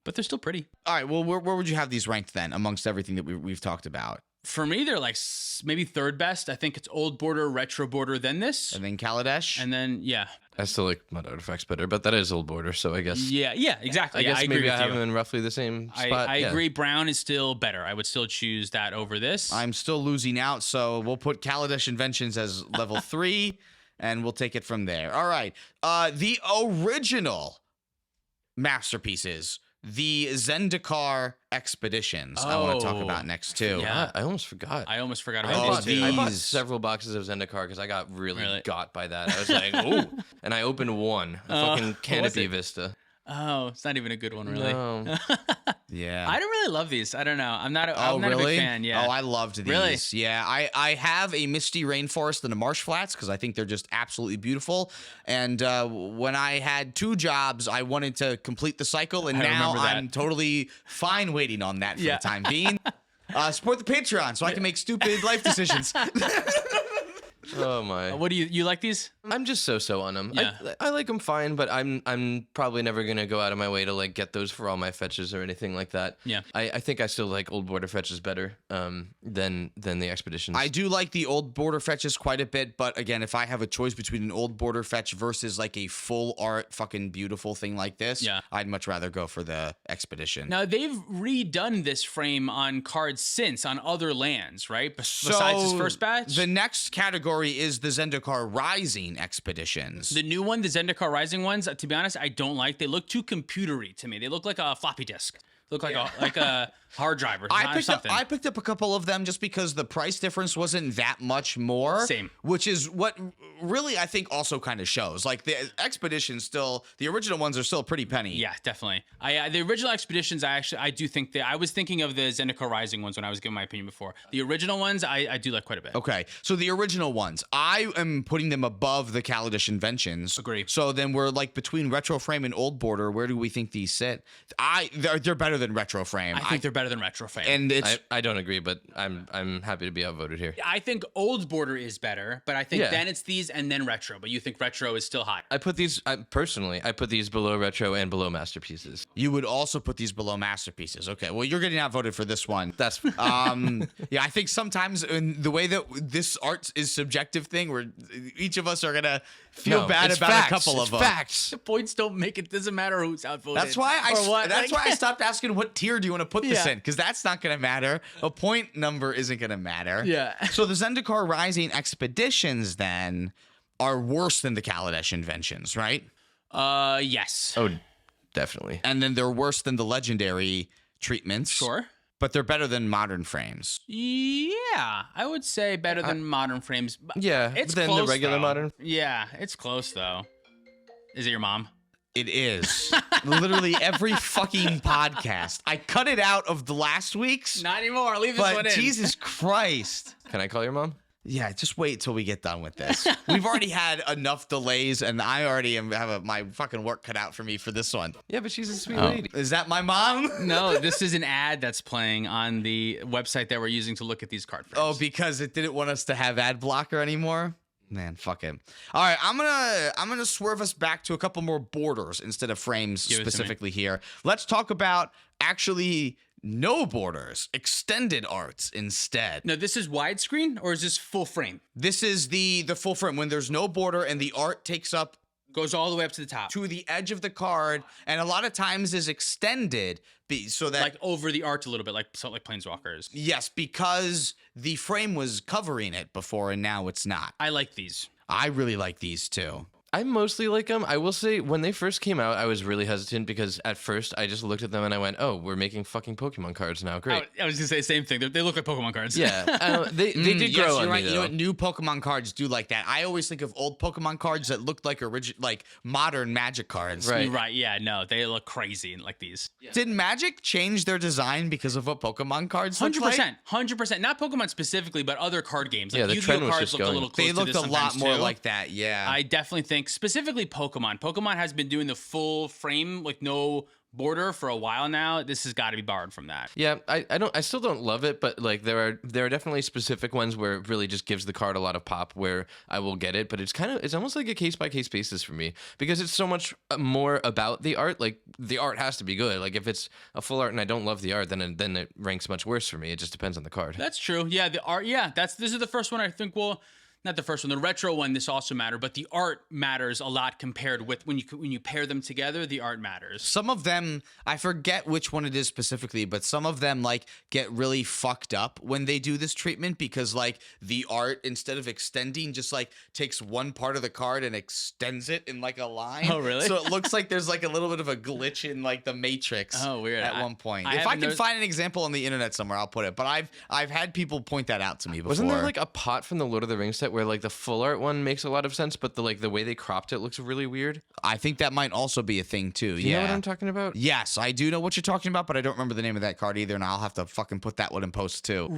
[SPEAKER 2] But they're still pretty.
[SPEAKER 1] All right. Well, where would you have these ranked then, amongst everything that we've talked about?
[SPEAKER 2] For me, they're like maybe third best. I think it's Old Border, Retro Border, then this.
[SPEAKER 1] And then Kaladesh?
[SPEAKER 2] And then, yeah.
[SPEAKER 3] I still like Mud artifacts better, but that is Old Border, so I guess.
[SPEAKER 2] Yeah, exactly.
[SPEAKER 3] I
[SPEAKER 2] Yeah,
[SPEAKER 3] guess
[SPEAKER 2] agree
[SPEAKER 3] maybe
[SPEAKER 2] with
[SPEAKER 3] I have
[SPEAKER 2] you.
[SPEAKER 3] them in roughly the same spot.
[SPEAKER 2] I
[SPEAKER 3] Yeah.
[SPEAKER 2] agree. Brown is still better. I would still choose that over this.
[SPEAKER 1] I'm still losing out, so we'll put Kaladesh Inventions as level 3, and we'll take it from there. All right. The original masterpieces, the Zendikar Expeditions, I want to talk
[SPEAKER 2] Oh.
[SPEAKER 1] about next, too.
[SPEAKER 2] Yeah.
[SPEAKER 3] I almost forgot.
[SPEAKER 2] I almost forgot
[SPEAKER 1] Oh,
[SPEAKER 2] about these two.
[SPEAKER 3] I bought
[SPEAKER 1] these.
[SPEAKER 3] several boxes of Zendikar because I got really
[SPEAKER 2] Really?
[SPEAKER 3] got by that. I was like, ooh. And I opened one. A fucking
[SPEAKER 2] what was
[SPEAKER 3] Canopy
[SPEAKER 2] it?
[SPEAKER 3] Vista.
[SPEAKER 2] Oh, it's not even a good one, really.
[SPEAKER 3] No.
[SPEAKER 1] Yeah.
[SPEAKER 2] I don't really love these. I don't know. I'm not a
[SPEAKER 1] really?
[SPEAKER 2] big fan. Yeah.
[SPEAKER 1] Oh, I loved these.
[SPEAKER 2] Really?
[SPEAKER 1] Yeah, I have a Misty Rainforest and a Marsh Flats because I think they're just absolutely beautiful. And when I had 2 jobs, I wanted to complete the cycle, and
[SPEAKER 2] I
[SPEAKER 1] now
[SPEAKER 2] remember that.
[SPEAKER 1] I'm totally fine waiting on that for
[SPEAKER 2] Yeah.
[SPEAKER 1] the time being. Support the Patreon so I can make stupid life decisions.
[SPEAKER 3] Oh my.
[SPEAKER 2] What do you like these?
[SPEAKER 3] I'm just so on them.
[SPEAKER 2] Yeah.
[SPEAKER 3] I like them fine, but I'm probably never gonna go out of my way to like get those for all my fetches or anything like that.
[SPEAKER 2] Yeah.
[SPEAKER 3] I think I still like Old Border fetches better than the Expeditions.
[SPEAKER 1] I do like the Old Border fetches quite a bit, but again, if I have a choice between an Old Border fetch versus like a full art fucking beautiful thing like this,
[SPEAKER 2] Yeah.
[SPEAKER 1] I'd much rather go for the Expedition.
[SPEAKER 2] Now they've redone this frame on cards since on other lands, right? Besides his first batch.
[SPEAKER 1] The next category is the Zendikar Rising Expeditions.
[SPEAKER 2] The new one, the Zendikar Rising ones, to be honest, I don't like. They look too computery to me. They look like a floppy disk. Look like a hard drive or something.
[SPEAKER 1] I picked up a couple of them just because the price difference wasn't that much more.
[SPEAKER 2] Same.
[SPEAKER 1] Which is what really I think also kind of shows. Like the Expeditions still, the original ones are still pretty penny.
[SPEAKER 2] Yeah, definitely. The original Expeditions, I do think that I was thinking of the Zendikar Rising ones when I was giving my opinion before. The original ones, I do like quite a bit.
[SPEAKER 1] Okay, so the original ones, I am putting them above the Kaladesh Inventions.
[SPEAKER 2] Agree.
[SPEAKER 1] So then we're like between Retro Frame and Old Border. Where do we think these sit? They're better better than retro frame.
[SPEAKER 2] I think they're better than retro frame.
[SPEAKER 1] and it's
[SPEAKER 3] I don't agree, but I'm happy to be outvoted here.
[SPEAKER 2] I think old border is better, but I think then it's these and then retro. But you think retro is still high.
[SPEAKER 3] I put these personally. I put these below retro and below masterpieces.
[SPEAKER 1] you would also put these below masterpieces. Okay, well you're getting outvoted for this one.
[SPEAKER 3] That's
[SPEAKER 1] Yeah, I think sometimes in the way that this art is subjective thing, where each of us are gonna feel bad
[SPEAKER 3] it's
[SPEAKER 1] about
[SPEAKER 3] facts.
[SPEAKER 1] a couple
[SPEAKER 3] It's
[SPEAKER 1] of them.
[SPEAKER 3] facts.
[SPEAKER 2] The points don't make it. Doesn't matter who's outvoted.
[SPEAKER 1] That's why
[SPEAKER 2] That's
[SPEAKER 1] I stopped asking what tier do you want to put this
[SPEAKER 2] Yeah.
[SPEAKER 1] in, because that's not going to matter. A point number isn't going to matter.
[SPEAKER 2] Yeah.
[SPEAKER 1] So the Zendikar Rising Expeditions then are worse than the Kaladesh Inventions, right?
[SPEAKER 2] Yes.
[SPEAKER 3] Oh, definitely.
[SPEAKER 1] And then they're worse than the Legendary treatments.
[SPEAKER 2] Sure.
[SPEAKER 1] But they're better than modern frames.
[SPEAKER 2] Yeah, I would say better than modern frames. But
[SPEAKER 3] Yeah,
[SPEAKER 2] it's
[SPEAKER 3] than
[SPEAKER 2] close,
[SPEAKER 3] the regular
[SPEAKER 2] though.
[SPEAKER 3] modern.
[SPEAKER 2] Yeah, it's close though. Is it your mom?
[SPEAKER 1] It is. Literally every fucking podcast. I cut it out of the last week's,
[SPEAKER 2] Not anymore. Leave this one
[SPEAKER 1] but
[SPEAKER 2] in.
[SPEAKER 1] Jesus Christ.
[SPEAKER 3] Can I call your mom?
[SPEAKER 1] Yeah, just wait till we get done with this. We've already had enough delays, and I already have my fucking work cut out for me for this one.
[SPEAKER 3] Yeah, but she's a sweet
[SPEAKER 2] Oh.
[SPEAKER 3] lady.
[SPEAKER 1] Is that my mom?
[SPEAKER 2] No, this is an ad that's playing on the website that we're using to look at these card frames.
[SPEAKER 1] Oh, because it didn't want us to have ad blocker anymore? Man, fuck it. All right, I'm gonna swerve us back to a couple more borders instead of frames
[SPEAKER 2] Give it to me.
[SPEAKER 1] specifically here. Let's talk about actually no borders, extended arts instead.
[SPEAKER 2] No, this is widescreen or is this full frame?
[SPEAKER 1] This is the full frame when there's no border and the art takes up
[SPEAKER 2] Goes all the way up to the top.
[SPEAKER 1] to the edge of the card, and a lot of times is extended so that
[SPEAKER 2] Like over the art a little bit, like something like Planeswalkers.
[SPEAKER 1] yes, because the frame was covering it before and now it's not.
[SPEAKER 2] I like these.
[SPEAKER 1] I really like these too.
[SPEAKER 3] I mostly like them. I will say, when they first came out, I was really hesitant because at first I just looked at them and I went, "Oh, we're making fucking Pokemon cards now. Great."
[SPEAKER 2] I was gonna say the same thing. They look like Pokemon cards.
[SPEAKER 3] Yeah, they did grow
[SPEAKER 1] yes,
[SPEAKER 3] on
[SPEAKER 1] you're right.
[SPEAKER 3] me
[SPEAKER 1] You know
[SPEAKER 3] though.
[SPEAKER 1] what? New Pokemon cards do like that. I always think of old Pokemon cards that looked like modern Magic cards.
[SPEAKER 3] Right.
[SPEAKER 2] Right. Yeah. No, they look crazy like these.
[SPEAKER 1] Did Magic change their design because of what Pokemon cards looked
[SPEAKER 2] 100%.
[SPEAKER 1] like?
[SPEAKER 2] 100%. Not Pokemon specifically, but other card games. Like
[SPEAKER 3] Yeah, the
[SPEAKER 2] Yu-Gi-Oh
[SPEAKER 3] trend was
[SPEAKER 2] cards
[SPEAKER 3] just
[SPEAKER 2] look a
[SPEAKER 3] going-
[SPEAKER 2] little close
[SPEAKER 1] They
[SPEAKER 2] to
[SPEAKER 1] looked
[SPEAKER 2] this
[SPEAKER 1] a lot
[SPEAKER 2] sometimes,
[SPEAKER 1] more
[SPEAKER 2] too.
[SPEAKER 1] like that. Yeah.
[SPEAKER 2] I definitely think specifically Pokemon. Pokemon has been doing the full frame with no border for a while now. This has got to be borrowed from that.
[SPEAKER 3] Yeah, I still don't love it, but like there are definitely specific ones where it really just gives the card a lot of pop where I will get it, but it's almost like a case by case basis for me because it's so much more about the art. Like the art has to be good. Like if it's a full art and I don't love the art, then it ranks much worse for me. It just depends on the card.
[SPEAKER 2] That's true. Yeah, the art. Yeah, this is the first one I think. Well, not the first one. The retro one. This also mattered, but the art matters a lot compared with when you pair them together. The art matters.
[SPEAKER 1] Some of them, I forget which one it is specifically, but some of them like get really fucked up when they do this treatment because like the art, instead of extending, just like takes one part of the card and extends it in like a line.
[SPEAKER 2] Oh, really?
[SPEAKER 1] So it looks like there's like a little bit of a glitch in like the Matrix.
[SPEAKER 2] Oh, weird.
[SPEAKER 1] At one point.
[SPEAKER 2] I
[SPEAKER 1] If I
[SPEAKER 2] haven't
[SPEAKER 1] can
[SPEAKER 2] noticed-
[SPEAKER 1] find an example on the internet somewhere, I'll put it. But I've had people point that out to me before.
[SPEAKER 3] Wasn't there like a pot from the Lord of the Rings set where like the full art one makes a lot of sense, but the way they cropped it looks really weird?
[SPEAKER 1] I think that might also be a thing too.
[SPEAKER 3] Do you know what I'm talking about?
[SPEAKER 1] Yes, I do know what you're talking about, but I don't remember the name of that card either, and I'll have to fucking put that one in post too.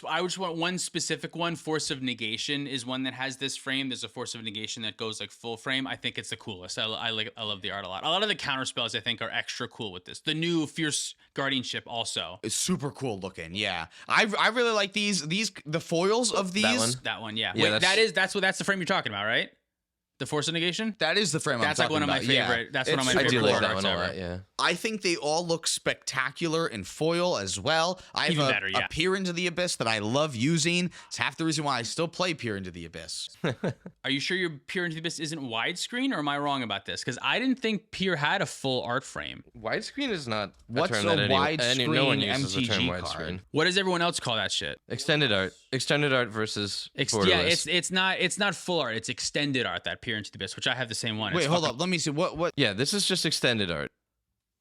[SPEAKER 2] I just want one specific one. Force of Negation is one that has this frame. There's a Force of Negation that goes like full frame. I think it's the coolest. I love the art a lot. A lot of the counter spells I think are extra cool with this. The new Fierce Guardianship also.
[SPEAKER 1] It's super cool looking. Yeah, I really like these the foils of these.
[SPEAKER 3] That one?
[SPEAKER 2] That one, yeah.
[SPEAKER 3] Yeah,
[SPEAKER 2] Wait, that's the frame you're talking about, right? The Force of Negation?
[SPEAKER 1] That is the frame.
[SPEAKER 2] That's
[SPEAKER 1] I'm
[SPEAKER 2] like one of
[SPEAKER 1] talking
[SPEAKER 2] my
[SPEAKER 1] about.
[SPEAKER 2] favorite.
[SPEAKER 1] Yeah.
[SPEAKER 2] That's one of my
[SPEAKER 1] It's
[SPEAKER 3] I
[SPEAKER 2] favorite
[SPEAKER 3] do
[SPEAKER 1] super
[SPEAKER 3] like
[SPEAKER 2] card
[SPEAKER 3] that
[SPEAKER 2] arts
[SPEAKER 3] one a
[SPEAKER 2] ever.
[SPEAKER 3] lot. Yeah.
[SPEAKER 1] I think they all look spectacular in foil as well. I have
[SPEAKER 2] Even
[SPEAKER 1] a,
[SPEAKER 2] better, yeah.
[SPEAKER 1] a Peer into the Abyss that I love using. It's half the reason why I still play Peer into the Abyss.
[SPEAKER 2] Are you sure your Peer into the Abyss isn't widescreen, or am I wrong about this? Because I didn't think Peer had a full art frame.
[SPEAKER 3] Widescreen is not
[SPEAKER 1] What's
[SPEAKER 3] a term
[SPEAKER 1] a
[SPEAKER 3] that no one
[SPEAKER 1] widescreen
[SPEAKER 3] uses the term
[SPEAKER 1] MTG
[SPEAKER 3] widescreen.
[SPEAKER 1] card?
[SPEAKER 2] What does everyone else call that shit?
[SPEAKER 3] Extended art versus
[SPEAKER 2] Yeah,
[SPEAKER 3] borderless.
[SPEAKER 2] it's not full art. It's extended art that Peer into the Abyss, which I have the same one.
[SPEAKER 1] Wait,
[SPEAKER 2] It's
[SPEAKER 1] hold
[SPEAKER 2] fucking-
[SPEAKER 1] up. Let me see.
[SPEAKER 3] Yeah, this is just extended art.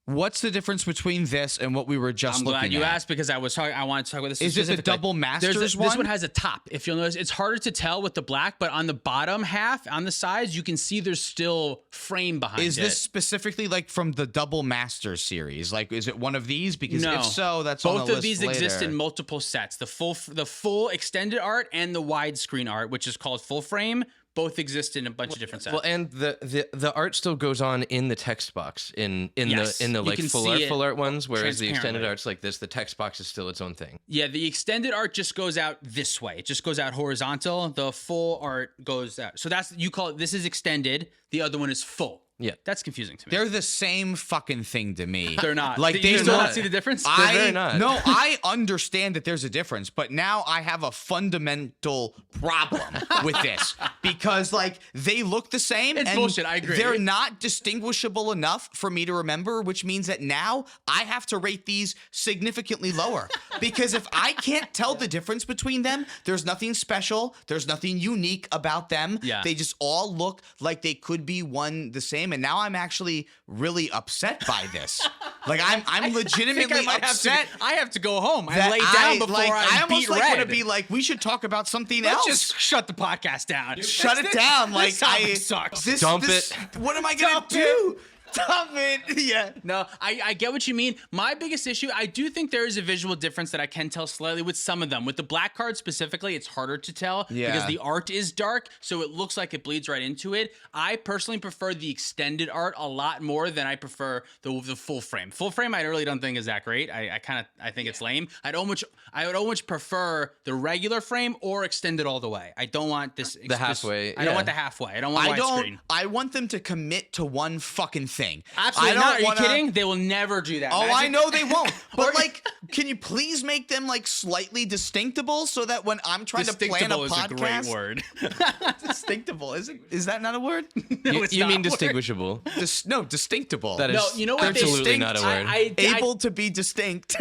[SPEAKER 1] What's the difference between this and what we were just
[SPEAKER 2] I'm
[SPEAKER 1] looking
[SPEAKER 2] glad you
[SPEAKER 1] at?
[SPEAKER 2] asked because I wanted to talk about this.
[SPEAKER 1] Is it the
[SPEAKER 2] specifically.
[SPEAKER 1] double masters
[SPEAKER 2] This
[SPEAKER 1] one?
[SPEAKER 2] one has a top. If you'll notice, it's harder to tell with the black, but on the bottom half, on the sides, you can see there's still frame behind it.
[SPEAKER 1] Is this specifically like from the Double Masters series? Like, is it one of these? Because
[SPEAKER 2] No.
[SPEAKER 1] if so, that's on
[SPEAKER 2] Both
[SPEAKER 1] the
[SPEAKER 2] of
[SPEAKER 1] list
[SPEAKER 2] these
[SPEAKER 1] later.
[SPEAKER 2] exist in multiple sets. The full extended art and the widescreen art, which is called full frame. both exist in a bunch of different sets.
[SPEAKER 3] Well, and the art still goes on in the text box in
[SPEAKER 2] Yes,
[SPEAKER 3] the
[SPEAKER 2] you
[SPEAKER 3] like
[SPEAKER 2] can
[SPEAKER 3] full
[SPEAKER 2] see it
[SPEAKER 3] art ones, whereas the extended
[SPEAKER 2] transparently.
[SPEAKER 3] arts like this, the text box is still its own thing.
[SPEAKER 2] Yeah, the extended art just goes out this way. It just goes out horizontal. The full art goes out. So that's, you call it, this is extended. The other one is full.
[SPEAKER 3] Yeah.
[SPEAKER 2] That's confusing to me.
[SPEAKER 1] They're the same fucking thing to me.
[SPEAKER 2] They're not.
[SPEAKER 1] Like
[SPEAKER 2] You
[SPEAKER 1] they
[SPEAKER 2] still
[SPEAKER 1] not
[SPEAKER 2] not see the difference?
[SPEAKER 3] very not.
[SPEAKER 1] No, I understand that there's a difference, but now I have a fundamental problem with this because like they look the same.
[SPEAKER 2] It's
[SPEAKER 1] and
[SPEAKER 2] bullshit, I agree.
[SPEAKER 1] They're not distinguishable enough for me to remember, which means that now I have to rate these significantly lower because if I can't tell the difference between them, there's nothing special. There's nothing unique about them.
[SPEAKER 2] Yeah.
[SPEAKER 1] They just all look like they could be one the same. And now I'm actually really upset by this. Like I'm
[SPEAKER 2] I
[SPEAKER 1] legitimately
[SPEAKER 2] think I might
[SPEAKER 1] upset.
[SPEAKER 2] I have to go home. I
[SPEAKER 1] that
[SPEAKER 2] lay down before
[SPEAKER 1] like,
[SPEAKER 2] I
[SPEAKER 1] almost
[SPEAKER 2] beat
[SPEAKER 1] like
[SPEAKER 2] red.
[SPEAKER 1] want to be like, we should talk about something
[SPEAKER 2] Let's
[SPEAKER 1] else.
[SPEAKER 2] just shut the podcast down.
[SPEAKER 1] Shut it down. Like
[SPEAKER 2] This topic sucks.
[SPEAKER 3] Dump
[SPEAKER 1] it. What am I gonna
[SPEAKER 2] Dump
[SPEAKER 1] do? Dump it. Yeah.
[SPEAKER 2] No, I get what you mean. My biggest issue, I do think there is a visual difference that I can tell slightly with some of them. With the black card specifically, it's harder to tell
[SPEAKER 1] Yeah.
[SPEAKER 2] because the art is dark, so it looks like it bleeds right into it. I personally prefer the extended art a lot more than I prefer the full frame. Full frame, I really don't think is that great. I think it's lame. I would almost prefer the regular frame or extended all the way. I don't want this
[SPEAKER 3] halfway,
[SPEAKER 2] I don't
[SPEAKER 3] yeah.
[SPEAKER 2] want the halfway. I don't want widescreen.
[SPEAKER 1] I want them to commit to one fucking thing.
[SPEAKER 2] Absolutely
[SPEAKER 1] I don't
[SPEAKER 2] not. Are you
[SPEAKER 1] wanna-
[SPEAKER 2] kidding? They will never do that.
[SPEAKER 1] Oh,
[SPEAKER 2] Magic-
[SPEAKER 1] I know they won't. But
[SPEAKER 2] Or-
[SPEAKER 1] like, can you please make them like slightly distinctible so that when I'm trying to plan a
[SPEAKER 2] Distinctible is a great
[SPEAKER 1] podcast,
[SPEAKER 2] word.
[SPEAKER 1] distinctible is that not a word?
[SPEAKER 3] You,
[SPEAKER 2] it's
[SPEAKER 3] you
[SPEAKER 2] not
[SPEAKER 3] mean
[SPEAKER 2] a word.
[SPEAKER 3] distinguishable?
[SPEAKER 1] No, distinctible.
[SPEAKER 3] That is
[SPEAKER 2] No, you know what they-
[SPEAKER 3] absolutely not a word.
[SPEAKER 1] Able to be distinct.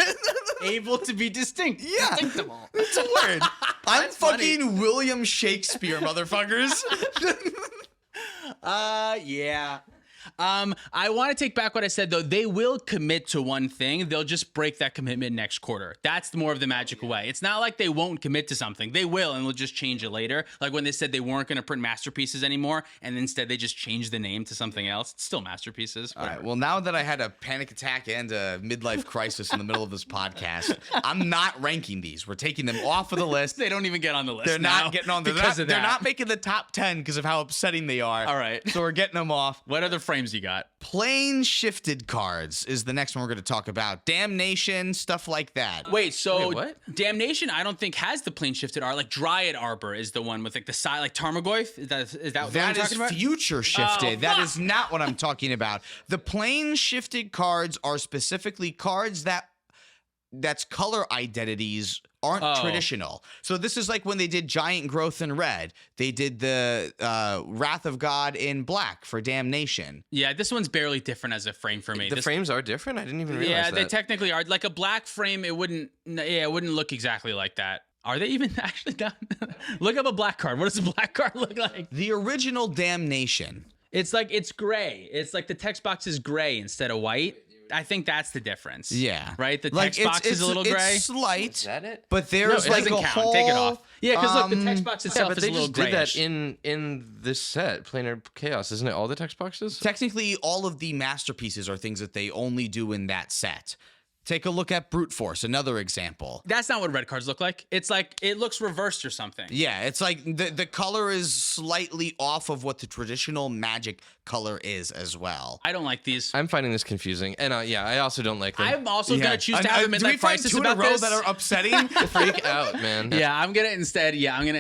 [SPEAKER 2] Able to be distinct.
[SPEAKER 1] Yeah.
[SPEAKER 2] Distinctible.
[SPEAKER 1] It's a word. I'm
[SPEAKER 2] That's funny.
[SPEAKER 1] fucking William Shakespeare, motherfuckers.
[SPEAKER 2] Yeah. I want to take back what I said though. They will commit to one thing. They'll just break that commitment next quarter. That's more of the magical way. It's not like they won't commit to something. They will, and they'll just change it later. Like when they said they weren't going to print masterpieces anymore, and instead they just changed the name to something else. It's still masterpieces.
[SPEAKER 1] All right. Well, now that I had a panic attack and a midlife crisis in the middle of this podcast, I'm not ranking these. We're taking them off of the list.
[SPEAKER 2] They don't even get on the list.
[SPEAKER 1] They're
[SPEAKER 2] now
[SPEAKER 1] not getting on. They're
[SPEAKER 2] because
[SPEAKER 1] not,
[SPEAKER 2] of
[SPEAKER 1] they're
[SPEAKER 2] that.
[SPEAKER 1] not making the top 10 because of how upsetting they are.
[SPEAKER 2] All right.
[SPEAKER 1] So we're getting them off.
[SPEAKER 2] What other frames you got?
[SPEAKER 1] Plane shifted cards is the next one we're going to talk about. Damnation, stuff like that.
[SPEAKER 2] Wait, so
[SPEAKER 3] Wait, what?
[SPEAKER 2] Damnation, I don't think has the plane shifted art. Like Dryad Arbor is the one with like the side, like Tarmogoyf. Is that what
[SPEAKER 1] That
[SPEAKER 2] you're
[SPEAKER 1] is
[SPEAKER 2] talking about?
[SPEAKER 1] future shifted.
[SPEAKER 2] Oh,
[SPEAKER 1] That
[SPEAKER 2] fuck.
[SPEAKER 1] is not what I'm talking about. The plane shifted cards are specifically cards that's color identities aren't
[SPEAKER 2] Oh.
[SPEAKER 1] traditional. So this is like when they did Giant Growth in red. They did the Wrath of God in black for Damnation.
[SPEAKER 2] Yeah, this one's barely different as a frame for me.
[SPEAKER 3] The
[SPEAKER 2] This-
[SPEAKER 3] frames are different. I didn't even realize
[SPEAKER 2] yeah,
[SPEAKER 3] that.
[SPEAKER 2] they technically are. Like a black frame, it wouldn't look exactly like that. Are they even actually done? Look up a black card. What does a black card look like?
[SPEAKER 1] The original Damnation.
[SPEAKER 2] It's like it's gray. It's like the text box is gray instead of white. I think that's the difference.
[SPEAKER 1] Yeah.
[SPEAKER 2] Right? The
[SPEAKER 1] Like,
[SPEAKER 2] text box is a little gray.
[SPEAKER 1] It's slight.
[SPEAKER 3] Is that it?
[SPEAKER 1] But there's
[SPEAKER 2] it
[SPEAKER 1] like
[SPEAKER 2] doesn't
[SPEAKER 1] a
[SPEAKER 2] count.
[SPEAKER 1] whole...
[SPEAKER 2] Take it off. Yeah, because look, the text box
[SPEAKER 3] Yeah,
[SPEAKER 2] itself
[SPEAKER 3] but
[SPEAKER 2] is
[SPEAKER 3] they
[SPEAKER 2] a little
[SPEAKER 3] just did
[SPEAKER 2] grayish.
[SPEAKER 3] that in this set, Planar Chaos, isn't it? All the text boxes.
[SPEAKER 1] Technically, all of the masterpieces are things that they only do in that set. Take a look at Brute Force, another example.
[SPEAKER 2] That's not what red cards look like. It's like it looks reversed or something.
[SPEAKER 1] Yeah, it's like the color is slightly off of what the traditional Magic color is as well.
[SPEAKER 2] I don't like these.
[SPEAKER 3] I'm finding this confusing, and yeah, I also don't like them.
[SPEAKER 2] I'm also gonna choose to have a
[SPEAKER 1] do we
[SPEAKER 2] midlife
[SPEAKER 1] find
[SPEAKER 2] crisis
[SPEAKER 1] two in a
[SPEAKER 2] about
[SPEAKER 1] row
[SPEAKER 2] this.
[SPEAKER 1] that are upsetting?
[SPEAKER 3] Freak out, man.
[SPEAKER 2] Yeah, I'm gonna instead be
[SPEAKER 1] All
[SPEAKER 2] really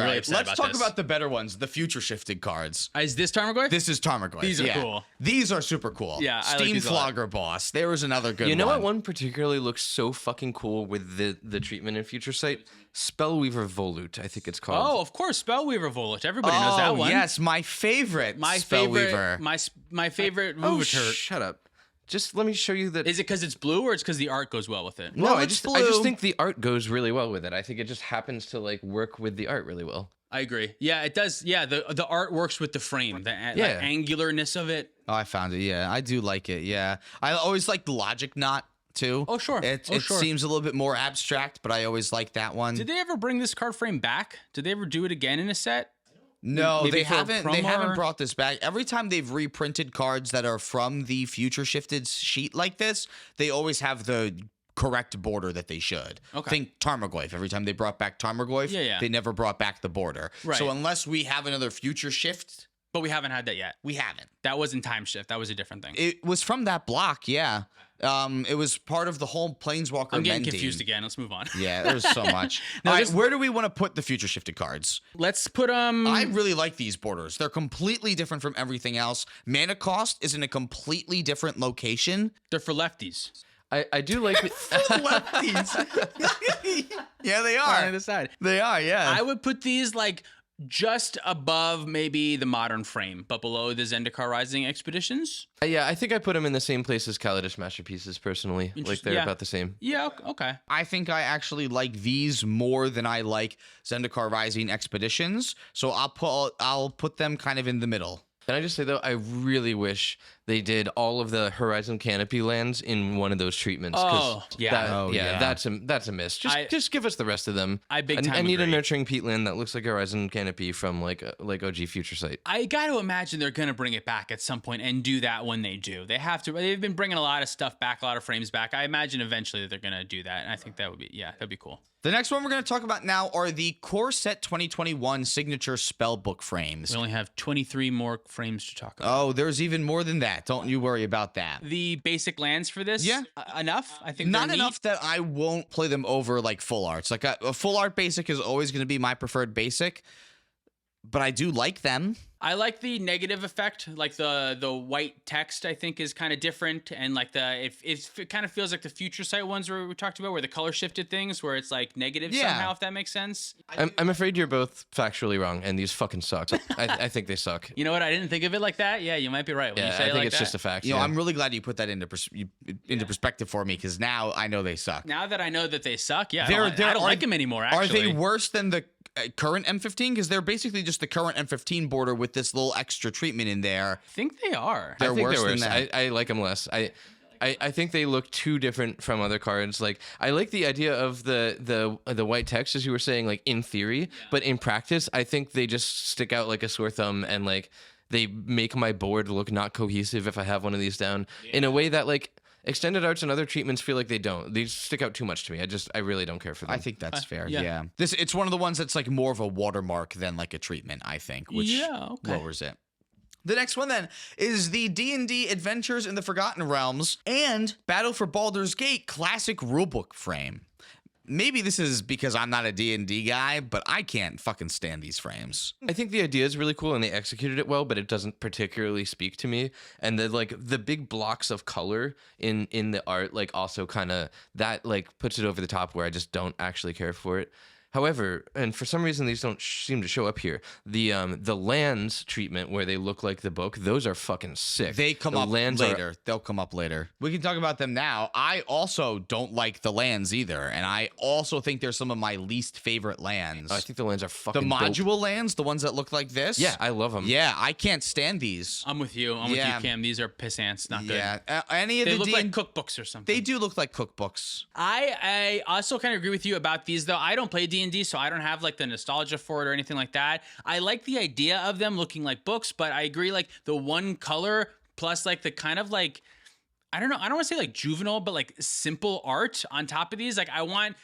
[SPEAKER 1] right,
[SPEAKER 2] upset
[SPEAKER 1] let's
[SPEAKER 2] about
[SPEAKER 1] talk
[SPEAKER 2] this.
[SPEAKER 1] about the better ones, the future shifted cards.
[SPEAKER 2] Is this Tarmogoyf?
[SPEAKER 1] This is Tarmogoyf.
[SPEAKER 2] These are
[SPEAKER 1] yeah.
[SPEAKER 2] cool.
[SPEAKER 1] These are super cool.
[SPEAKER 2] Yeah, I like
[SPEAKER 1] Steam
[SPEAKER 2] these a lot.
[SPEAKER 1] Flogger Boss. There was another good one.
[SPEAKER 3] You know what one particularly looks so fucking cool with the treatment in Future Sight? Spellweaver Volute, I think it's called.
[SPEAKER 2] Oh, of course, Spellweaver Volage. Everybody knows that one.
[SPEAKER 1] Yes, my favorite
[SPEAKER 2] my
[SPEAKER 1] Spellweaver.
[SPEAKER 2] favorite, my favorite
[SPEAKER 3] Oh,
[SPEAKER 2] Vuvatur.
[SPEAKER 3] shut up. Just let me show you that.
[SPEAKER 2] Is it because it's blue or it's because the art goes well with it?
[SPEAKER 3] No,
[SPEAKER 1] No,
[SPEAKER 3] I
[SPEAKER 1] it's
[SPEAKER 3] just I just
[SPEAKER 1] blue.
[SPEAKER 3] think the art goes really well with it. I think it just happens to like work with the art really well.
[SPEAKER 2] I agree. Yeah, it does. Yeah, the art works with the frame, the
[SPEAKER 3] Yeah.
[SPEAKER 2] angularness of it.
[SPEAKER 1] Oh, I found it. Yeah, I do like it. Yeah, I always liked Logic Knot too.
[SPEAKER 2] Oh, sure.
[SPEAKER 1] It
[SPEAKER 2] Oh, sure.
[SPEAKER 1] seems a little bit more abstract, but I always like that one.
[SPEAKER 2] Did they ever bring this card frame back? Did they ever do it again in a set?
[SPEAKER 1] No,
[SPEAKER 2] Maybe
[SPEAKER 1] they
[SPEAKER 2] for a
[SPEAKER 1] haven't. They
[SPEAKER 2] promo
[SPEAKER 1] haven't
[SPEAKER 2] or-
[SPEAKER 1] brought this back. Every time they've reprinted cards that are from the future shifted sheet like this, they always have the correct border that they should.
[SPEAKER 2] Okay.
[SPEAKER 1] Think Tarmogoyf. Every time they brought back Tarmogoyf,
[SPEAKER 2] Yeah.
[SPEAKER 1] they never brought back the border.
[SPEAKER 2] Right.
[SPEAKER 1] So unless we have another future shift,
[SPEAKER 2] But we haven't had that yet.
[SPEAKER 1] we haven't.
[SPEAKER 2] That wasn't Time Shift. That was a different thing.
[SPEAKER 1] It was from that block, yeah. It was part of the whole Planeswalker
[SPEAKER 2] I'm getting
[SPEAKER 1] mending.
[SPEAKER 2] confused again. Let's move on.
[SPEAKER 1] Yeah, there's so much.
[SPEAKER 2] No,
[SPEAKER 1] All right,
[SPEAKER 2] this-
[SPEAKER 1] where do we want to put the future shifted cards?
[SPEAKER 2] Let's put
[SPEAKER 1] I really like these borders. They're completely different from everything else. Mana cost is in a completely different location.
[SPEAKER 2] they're for lefties.
[SPEAKER 3] I do like
[SPEAKER 1] Lefties. Yeah, they
[SPEAKER 2] On
[SPEAKER 1] are.
[SPEAKER 2] either side.
[SPEAKER 1] They are, yeah.
[SPEAKER 2] I would put these like just above maybe the modern frame, but below the Zendikar Rising expeditions.
[SPEAKER 3] yeah, I think I put them in the same place as Kaladesh Masterpieces personally. Like
[SPEAKER 2] Interesting.
[SPEAKER 3] they're
[SPEAKER 2] Yeah.
[SPEAKER 3] about the same.
[SPEAKER 2] Yeah, okay.
[SPEAKER 1] I think I actually like these more than I like Zendikar Rising Expeditions. So I'll put them kind of in the middle.
[SPEAKER 3] Can I just say though, I really wish they did all of the Horizon Canopy lands in one of those treatments. 'cause
[SPEAKER 2] Oh, yeah.
[SPEAKER 3] that-
[SPEAKER 1] Oh, yeah.
[SPEAKER 3] that's a miss. Just give us the rest of them.
[SPEAKER 2] I big
[SPEAKER 3] I
[SPEAKER 2] time
[SPEAKER 3] need a
[SPEAKER 2] agree.
[SPEAKER 3] nurturing peatland that looks like Horizon Canopy from like OG Future Sight.
[SPEAKER 2] I got to imagine they're going to bring it back at some point and do that when they do. They have to. They've been bringing a lot of stuff back, a lot of frames back. I imagine eventually they're going to do that. And I think that would be, that'd be cool.
[SPEAKER 1] The next one we're going to talk about now are the Core Set 2021 Signature Spellbook frames.
[SPEAKER 2] We only have 23 more frames to talk about.
[SPEAKER 1] Oh, there's even more than that. Don't you worry about that.
[SPEAKER 2] The basic lands for this,
[SPEAKER 1] Yeah.
[SPEAKER 2] Enough. I think
[SPEAKER 1] Not
[SPEAKER 2] they're neat.
[SPEAKER 1] enough that I won't play them over like full arts. Like a full art basic is always going to be my preferred basic, but I do like them.
[SPEAKER 2] I like the negative effect, like the white text. I think is kind of different, and like it kind of feels like the Future Sight ones where we talked about, where the color shifted things, where it's like negative
[SPEAKER 1] Yeah.
[SPEAKER 2] somehow. If that makes sense.
[SPEAKER 3] I'm afraid you're both factually wrong, and these fucking suck. I think they suck.
[SPEAKER 2] You know what? I didn't think of it like that. Yeah, you might be right when you
[SPEAKER 3] Yeah,
[SPEAKER 2] say
[SPEAKER 3] I
[SPEAKER 2] it
[SPEAKER 3] think
[SPEAKER 2] like
[SPEAKER 3] it's
[SPEAKER 2] that.
[SPEAKER 3] just a fact.
[SPEAKER 1] You know,
[SPEAKER 3] yeah.
[SPEAKER 1] I'm really glad you put that into perspective for me because now I know they suck.
[SPEAKER 2] Now that I know that they suck, yeah,
[SPEAKER 1] They're-
[SPEAKER 2] I don't
[SPEAKER 1] are-
[SPEAKER 2] like them anymore.
[SPEAKER 1] Are
[SPEAKER 2] Actually,
[SPEAKER 1] they worse than the current M15? Because they're basically just the current M15 border with this little extra treatment in there.
[SPEAKER 2] I think they are.
[SPEAKER 1] They're
[SPEAKER 3] I think
[SPEAKER 1] worse
[SPEAKER 3] they're
[SPEAKER 1] than
[SPEAKER 3] worse.
[SPEAKER 1] that.
[SPEAKER 3] I like them less. I think they look too different from other cards. Like I like the idea of the white text, as you were saying, like in theory, but in practice, I think they just stick out like a sore thumb, and like they make my board look not cohesive if I have one of these down in a way that like extended arts and other treatments feel like they don't. They just stick out too much to me. I really don't care for them.
[SPEAKER 1] I think that's fair.
[SPEAKER 2] yeah.
[SPEAKER 1] Yeah. It's one of the ones that's like more of a watermark than like a treatment, I think, which
[SPEAKER 2] Yeah, okay.
[SPEAKER 1] lowers it. The next one then is the D&D Adventures in the Forgotten Realms and Battle for Baldur's Gate classic rulebook frame. Maybe this is because I'm not a D&D guy, but I can't fucking stand these frames.
[SPEAKER 3] I think the idea is really cool and they executed it well, but it doesn't particularly speak to me. And the big blocks of color in the art like also kind of that like puts it over the top where I just don't actually care for it. However, and for some reason these don't seem to show up here. The lands treatment where they look like the book, those are fucking sick.
[SPEAKER 1] They come
[SPEAKER 3] The
[SPEAKER 1] up
[SPEAKER 3] lands are-
[SPEAKER 1] later. They'll come up later. We can talk about them now. I also don't like the lands either, and I also think they're some of my least favorite lands.
[SPEAKER 3] I think the lands are
[SPEAKER 1] the
[SPEAKER 3] fucking dope.
[SPEAKER 1] module lands, the ones that look like this.
[SPEAKER 3] Yeah, I love them.
[SPEAKER 1] Yeah, I can't stand these.
[SPEAKER 2] I'm with you. I'm with
[SPEAKER 1] Yeah.
[SPEAKER 2] you, Cam. These are piss ants. Not good.
[SPEAKER 1] Yeah, any of
[SPEAKER 2] They
[SPEAKER 1] the
[SPEAKER 2] look
[SPEAKER 1] D-
[SPEAKER 2] like cookbooks or something.
[SPEAKER 1] they do look like cookbooks.
[SPEAKER 2] I also kind of agree with you about these, though. I don't play D&D, so I don't have like the nostalgia for it or anything like that. I like the idea of them looking like books, but I agree like the one color plus like the kind of like, I don't know, I don't want to say like juvenile, but like simple art on top of these. Like I want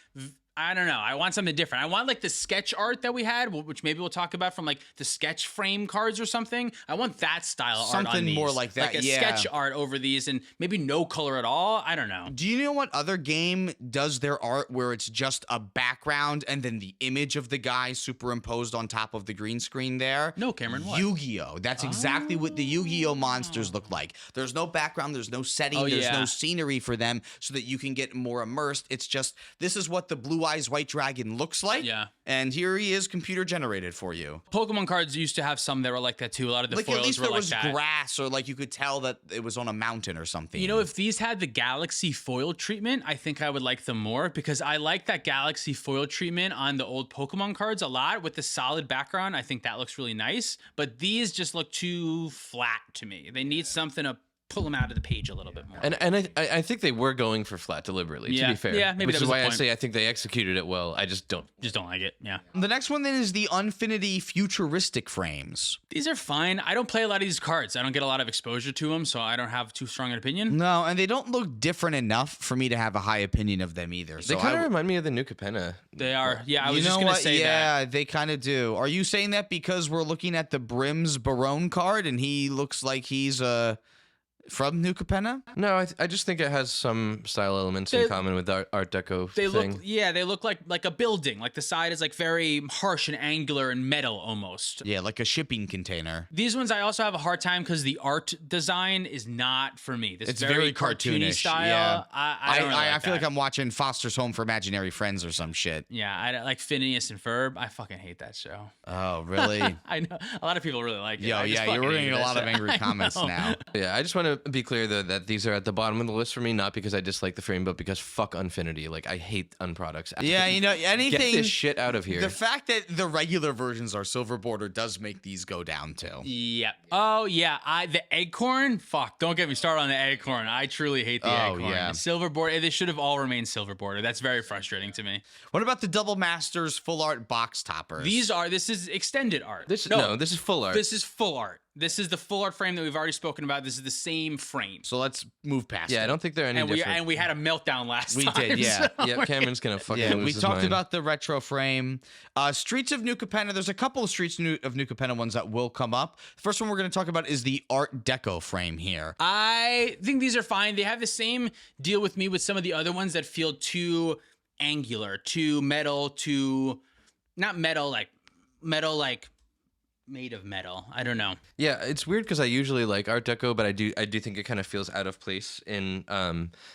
[SPEAKER 2] something different. I want like the sketch art that we had, which maybe we'll talk about from like the sketch frame cards or something. I want that style art on
[SPEAKER 1] Something
[SPEAKER 2] these.
[SPEAKER 1] more like that,
[SPEAKER 2] Like a
[SPEAKER 1] yeah.
[SPEAKER 2] sketch art over these and maybe no color at all. I don't know.
[SPEAKER 1] Do you know what other game does their art where it's just a background and then the image of the guy superimposed on top of the green screen there?
[SPEAKER 2] No, Cameron, what?
[SPEAKER 1] Yu-Gi-Oh! That's exactly what the Yu-Gi-Oh! Monsters look like. There's no background, there's no setting,
[SPEAKER 2] Oh,
[SPEAKER 1] there's
[SPEAKER 2] yeah.
[SPEAKER 1] no scenery for them so that you can get more immersed. It's just, this is what the Blue Eyes White Dragon looks like.
[SPEAKER 2] Yeah.
[SPEAKER 1] And here he is computer generated for you.
[SPEAKER 2] Pokemon cards used to have some that were like that too. A lot of the
[SPEAKER 1] Like
[SPEAKER 2] foils
[SPEAKER 1] at least
[SPEAKER 2] were
[SPEAKER 1] there
[SPEAKER 2] like
[SPEAKER 1] was
[SPEAKER 2] that.
[SPEAKER 1] grass or like you could tell that it was on a mountain or something.
[SPEAKER 2] You know, if these had the Galaxy foil treatment, I think I would like them more because I like that Galaxy foil treatment on the old Pokemon cards a lot with the solid background. I think that looks really nice, but these just look too flat to me. They need something to pull them out of the page a little bit more.
[SPEAKER 3] And I think they were going for flat deliberately, to
[SPEAKER 2] Yeah.
[SPEAKER 3] be fair.
[SPEAKER 2] Yeah, maybe
[SPEAKER 3] Which
[SPEAKER 2] that
[SPEAKER 3] is
[SPEAKER 2] was the
[SPEAKER 3] why I
[SPEAKER 2] point.
[SPEAKER 3] say I think they executed it well. I just don't.
[SPEAKER 2] Just don't like it. Yeah.
[SPEAKER 1] The next one then is the Unfinity Futuristic frames.
[SPEAKER 2] These are fine. I don't play a lot of these cards. I don't get a lot of exposure to them, so I don't have too strong an opinion.
[SPEAKER 1] No, and they don't look different enough for me to have a high opinion of them either.
[SPEAKER 3] They
[SPEAKER 1] So
[SPEAKER 3] kind
[SPEAKER 1] I
[SPEAKER 3] of
[SPEAKER 1] w-
[SPEAKER 3] remind me of the New Capenna.
[SPEAKER 2] They are. Yeah, I
[SPEAKER 1] you
[SPEAKER 2] was
[SPEAKER 1] know
[SPEAKER 2] just going to
[SPEAKER 1] what?
[SPEAKER 2] say that.
[SPEAKER 1] Yeah, they kind of do. Are you saying that because we're looking at the Brims Barone card and he looks like he's from New Capenna?
[SPEAKER 3] No, I just think it has some style elements
[SPEAKER 2] They-
[SPEAKER 3] in common with the Art Deco
[SPEAKER 2] They
[SPEAKER 3] thing.
[SPEAKER 2] look, yeah, they look like a building. Like the side is like very harsh and angular and metal almost.
[SPEAKER 1] Yeah, like a shipping container.
[SPEAKER 2] These ones I also have a hard time because the art design is not for me. This
[SPEAKER 1] It's
[SPEAKER 2] very
[SPEAKER 1] very
[SPEAKER 2] cartoony
[SPEAKER 1] cartoonish,
[SPEAKER 2] style.
[SPEAKER 1] yeah.
[SPEAKER 2] I don't really
[SPEAKER 1] I feel
[SPEAKER 2] that.
[SPEAKER 1] like I'm watching Foster's Home for Imaginary Friends or some shit.
[SPEAKER 2] Yeah, I like Phineas and Ferb. I fucking hate that show.
[SPEAKER 1] Oh, really?
[SPEAKER 2] I know a lot of people really like it.
[SPEAKER 1] Yo,
[SPEAKER 2] I just
[SPEAKER 1] yeah, you're
[SPEAKER 2] fucking hate
[SPEAKER 1] getting a
[SPEAKER 2] that
[SPEAKER 1] lot of
[SPEAKER 2] show.
[SPEAKER 1] angry
[SPEAKER 2] I
[SPEAKER 1] comments
[SPEAKER 2] know.
[SPEAKER 1] now.
[SPEAKER 3] Yeah, I just want to be clear though that these are at the bottom of the list for me, not because I dislike the frame, but because fuck Unfinity. Like I hate Unproducts.
[SPEAKER 1] Yeah, you know,
[SPEAKER 3] Get
[SPEAKER 1] anything.
[SPEAKER 3] this shit out of here.
[SPEAKER 1] The fact that the regular versions are silver border does make these go down too.
[SPEAKER 2] Yep. Oh yeah. The Eggcorn. Fuck. Don't get me started on the Eggcorn. I truly hate the
[SPEAKER 1] Oh,
[SPEAKER 2] Eggcorn.
[SPEAKER 1] yeah.
[SPEAKER 2] Silver border. They should have all remained silver border. That's very frustrating to me.
[SPEAKER 1] What about the Double Masters full art box toppers?
[SPEAKER 2] This is extended art.
[SPEAKER 3] this is full art.
[SPEAKER 2] This is full art. This is the full art frame that we've already spoken about. This is the same frame.
[SPEAKER 1] So let's move past
[SPEAKER 3] yeah, I
[SPEAKER 1] it.
[SPEAKER 3] don't think they're any
[SPEAKER 2] And
[SPEAKER 3] different.
[SPEAKER 2] we had a meltdown last
[SPEAKER 1] We
[SPEAKER 2] time.
[SPEAKER 1] did, yeah.
[SPEAKER 2] so-
[SPEAKER 3] yeah, Cameron's gonna fucking
[SPEAKER 1] Yeah,
[SPEAKER 3] lose
[SPEAKER 1] we
[SPEAKER 3] his
[SPEAKER 1] talked
[SPEAKER 3] mind.
[SPEAKER 1] about the retro frame. Streets of New Capenna. There's a couple of Streets of New Capenna ones that will come up. The first one we're going to talk about is the Art Deco frame here.
[SPEAKER 2] I think these are fine. They have the same deal with me with some of the other ones that feel too angular, too metal, too not metal like made of metal. I don't know.
[SPEAKER 3] Yeah, it's weird because I usually like Art Deco, but I do think it kind of feels out of place in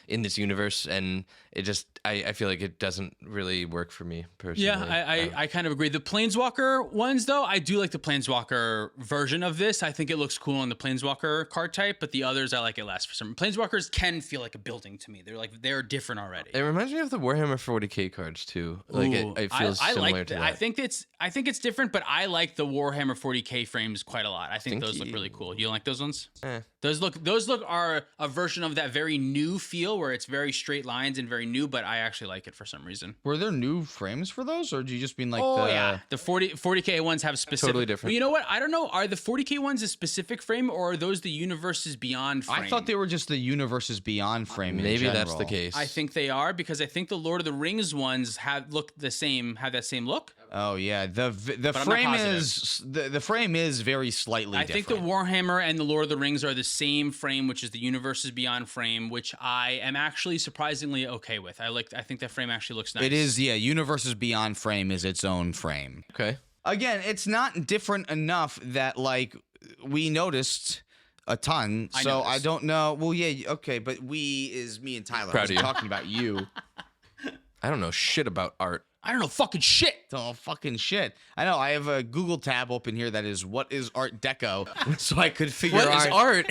[SPEAKER 3] this universe, and it just I feel like it doesn't really work for me personally.
[SPEAKER 2] Yeah, I kind of agree. The Planeswalker ones, though, I do like the Planeswalker version of this. I think it looks cool on the Planeswalker card type, but the others I like it less for some. Planeswalkers can feel like a building to me. They're different already.
[SPEAKER 3] It reminds me of the Warhammer 40k cards too. Like
[SPEAKER 2] Ooh,
[SPEAKER 3] it feels
[SPEAKER 2] I
[SPEAKER 3] similar
[SPEAKER 2] like
[SPEAKER 3] to that.
[SPEAKER 2] I think it's different, but I like the Warhammer 40k frames quite a lot. I think those look
[SPEAKER 3] Stinky.
[SPEAKER 2] really cool. You don't like those ones?
[SPEAKER 3] Eh.
[SPEAKER 2] Those look are a version of that very new feel where it's very straight lines and very new, but I actually like it for some reason.
[SPEAKER 1] Were there new frames for those, or do you just mean like
[SPEAKER 2] Oh
[SPEAKER 1] the?
[SPEAKER 2] yeah, the 40k ones have specific.
[SPEAKER 3] Totally different.
[SPEAKER 2] Well, you know what? I don't know. Are the 40k ones a specific frame, or are those the Universes Beyond frame?
[SPEAKER 1] I thought they were just the Universes Beyond frame. in
[SPEAKER 3] Maybe that's the
[SPEAKER 1] general.
[SPEAKER 3] case.
[SPEAKER 2] I think they are because I think the Lord of the Rings ones have that same look.
[SPEAKER 1] Oh yeah, the
[SPEAKER 2] I'm not
[SPEAKER 1] frame
[SPEAKER 2] positive.
[SPEAKER 1] is the frame is very slightly
[SPEAKER 2] I think
[SPEAKER 1] different.
[SPEAKER 2] the Warhammer and the Lord of the Rings are the same frame, which is the Universes Beyond frame, which I am actually surprisingly okay with. I think that frame actually looks nice.
[SPEAKER 1] It is, yeah. Universes Beyond frame is its own frame.
[SPEAKER 3] Okay.
[SPEAKER 1] Again, it's not different enough that like we noticed a ton.
[SPEAKER 2] I
[SPEAKER 1] So I
[SPEAKER 2] noticed.
[SPEAKER 1] don't know. Well, yeah, okay, but we is me and Tyler.
[SPEAKER 3] Proud
[SPEAKER 1] I was
[SPEAKER 3] of you.
[SPEAKER 1] talking about you.
[SPEAKER 3] I don't know shit about art.
[SPEAKER 2] I don't know fucking shit.
[SPEAKER 1] Oh fucking shit! I know. I have a Google tab open here that is what is Art Deco, so I could figure
[SPEAKER 3] What
[SPEAKER 1] out
[SPEAKER 3] is art?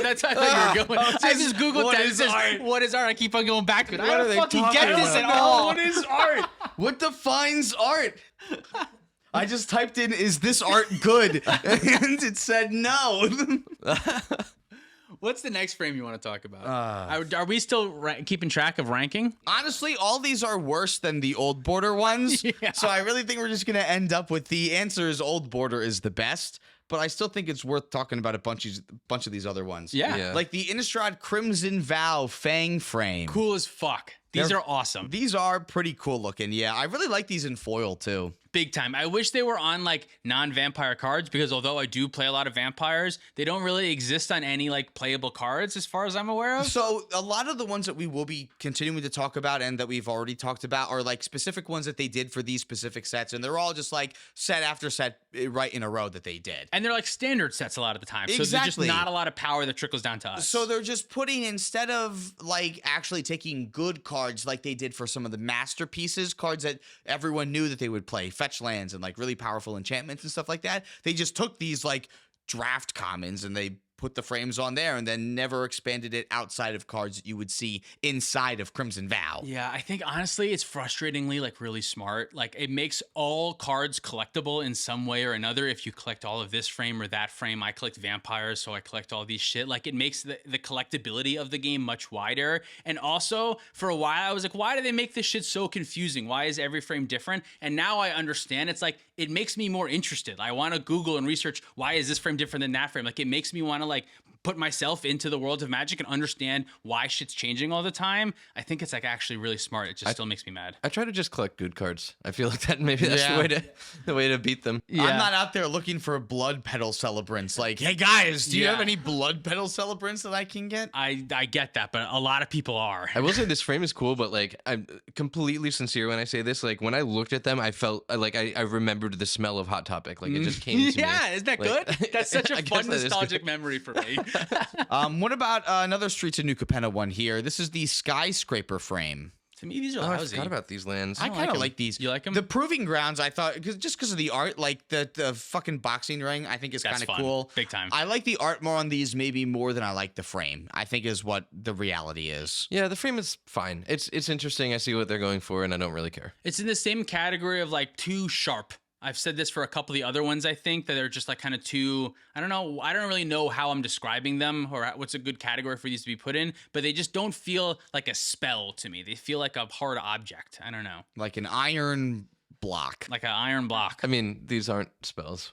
[SPEAKER 2] That's how I thought you were going.
[SPEAKER 1] Oh,
[SPEAKER 2] I just Googled
[SPEAKER 1] what
[SPEAKER 2] that. It
[SPEAKER 1] is
[SPEAKER 2] says,
[SPEAKER 1] art?
[SPEAKER 2] what is art? I keep on going back to it. I
[SPEAKER 3] What are
[SPEAKER 2] don't
[SPEAKER 3] they
[SPEAKER 2] fucking
[SPEAKER 3] talking
[SPEAKER 2] get this
[SPEAKER 3] about?
[SPEAKER 2] at all.
[SPEAKER 1] What is art? What defines art? I just typed in, "Is this art good?" and it said no.
[SPEAKER 2] What's the next frame you want to talk about?
[SPEAKER 1] Uh,
[SPEAKER 2] Are we still keeping track of ranking?
[SPEAKER 1] Honestly, all these are worse than the old border ones.
[SPEAKER 2] Yeah.
[SPEAKER 1] So I really think we're just gonna end up with the answer is old border is the best. But I still think it's worth talking about a bunch of these other ones.
[SPEAKER 2] Yeah.
[SPEAKER 3] Yeah.
[SPEAKER 1] Like the Innistrad Crimson Vow Fang frame.
[SPEAKER 2] Cool as fuck. These
[SPEAKER 1] They're-
[SPEAKER 2] are awesome.
[SPEAKER 1] These are pretty cool looking. Yeah, I really like these in foil too.
[SPEAKER 2] Big time. I wish they were on like non-vampire cards because although I do play a lot of vampires, they don't really exist on any like playable cards as far as I'm aware of.
[SPEAKER 1] So a lot of the ones that we will be continuing to talk about and that we've already talked about are like specific ones that they did for these specific sets, and they're all just like set after set right in a row that they did.
[SPEAKER 2] And they're like standard sets a lot of the time. So there's
[SPEAKER 1] Exactly.
[SPEAKER 2] just not a lot of power that trickles down to us.
[SPEAKER 1] So they're just putting, instead of like actually taking good cards like they did for some of the masterpieces, cards that everyone knew that they would play, fetch lands and like really powerful enchantments and stuff like that, they just took these like draft commons and they put the frames on there and then never expanded it outside of cards that you would see inside of Crimson Vow.
[SPEAKER 2] Yeah, I think honestly it's frustratingly like really smart. Like it makes all cards collectible in some way or another. If you collect all of this frame or that frame, I collect vampires, so I collect all these shit. Like it makes the collectability of the game much wider. And also for a while I was like, why do they make this shit so confusing? Why is every frame different? And now I understand. It's like it makes me more interested. I want to Google and research why is this frame different than that frame. Like it makes me want to like put myself into the world of Magic and understand why shit's changing all the time. I think it's like actually really smart. It just still makes me mad.
[SPEAKER 3] I try to just collect good cards. I feel like that's
[SPEAKER 1] Yeah.
[SPEAKER 3] the way to beat them.
[SPEAKER 2] Yeah.
[SPEAKER 1] I'm not out there looking for blood petal celebrants. Like, hey guys, do you
[SPEAKER 2] Yeah.
[SPEAKER 1] have any blood petal celebrants that I can get?
[SPEAKER 2] I get that, but a lot of people are.
[SPEAKER 3] I will say this frame is cool, but like I'm completely sincere when I say this. Like when I looked at them, I felt like I remembered the smell of Hot Topic. Like it just came to me.
[SPEAKER 2] Yeah, isn't that
[SPEAKER 3] Like,
[SPEAKER 2] good? That's such a
[SPEAKER 3] I guess
[SPEAKER 2] fun
[SPEAKER 3] that is
[SPEAKER 2] nostalgic
[SPEAKER 3] good.
[SPEAKER 2] memory for me.
[SPEAKER 1] What about another Streets of New Capenna one here? This is the Skyscraper frame.
[SPEAKER 2] To me, these are
[SPEAKER 3] Oh, I
[SPEAKER 2] lousy.
[SPEAKER 3] forgot about these lands.
[SPEAKER 1] I
[SPEAKER 2] don't
[SPEAKER 1] kind of
[SPEAKER 2] 'em.
[SPEAKER 1] like these.
[SPEAKER 2] You like 'em?
[SPEAKER 1] The Proving Grounds, I thought, just because of the art, like the fucking boxing ring, I think is
[SPEAKER 2] That's
[SPEAKER 1] kind of
[SPEAKER 2] fun.
[SPEAKER 1] cool.
[SPEAKER 2] Big time.
[SPEAKER 1] I like the art more on these, maybe more than I like the frame. I think is what the reality is.
[SPEAKER 3] Yeah, the frame is fine. It's interesting. I see what they're going for, and I don't really care.
[SPEAKER 2] It's in the same category of like too sharp. I've said this for a couple of the other ones, I think, that they're just like kind of too, I don't know. I don't really know how I'm describing them or what's a good category for these to be put in, but they just don't feel like a spell to me. They feel like a hard object. I don't know.
[SPEAKER 1] Like an iron block.
[SPEAKER 2] Like an iron block.
[SPEAKER 3] I mean, these aren't spells.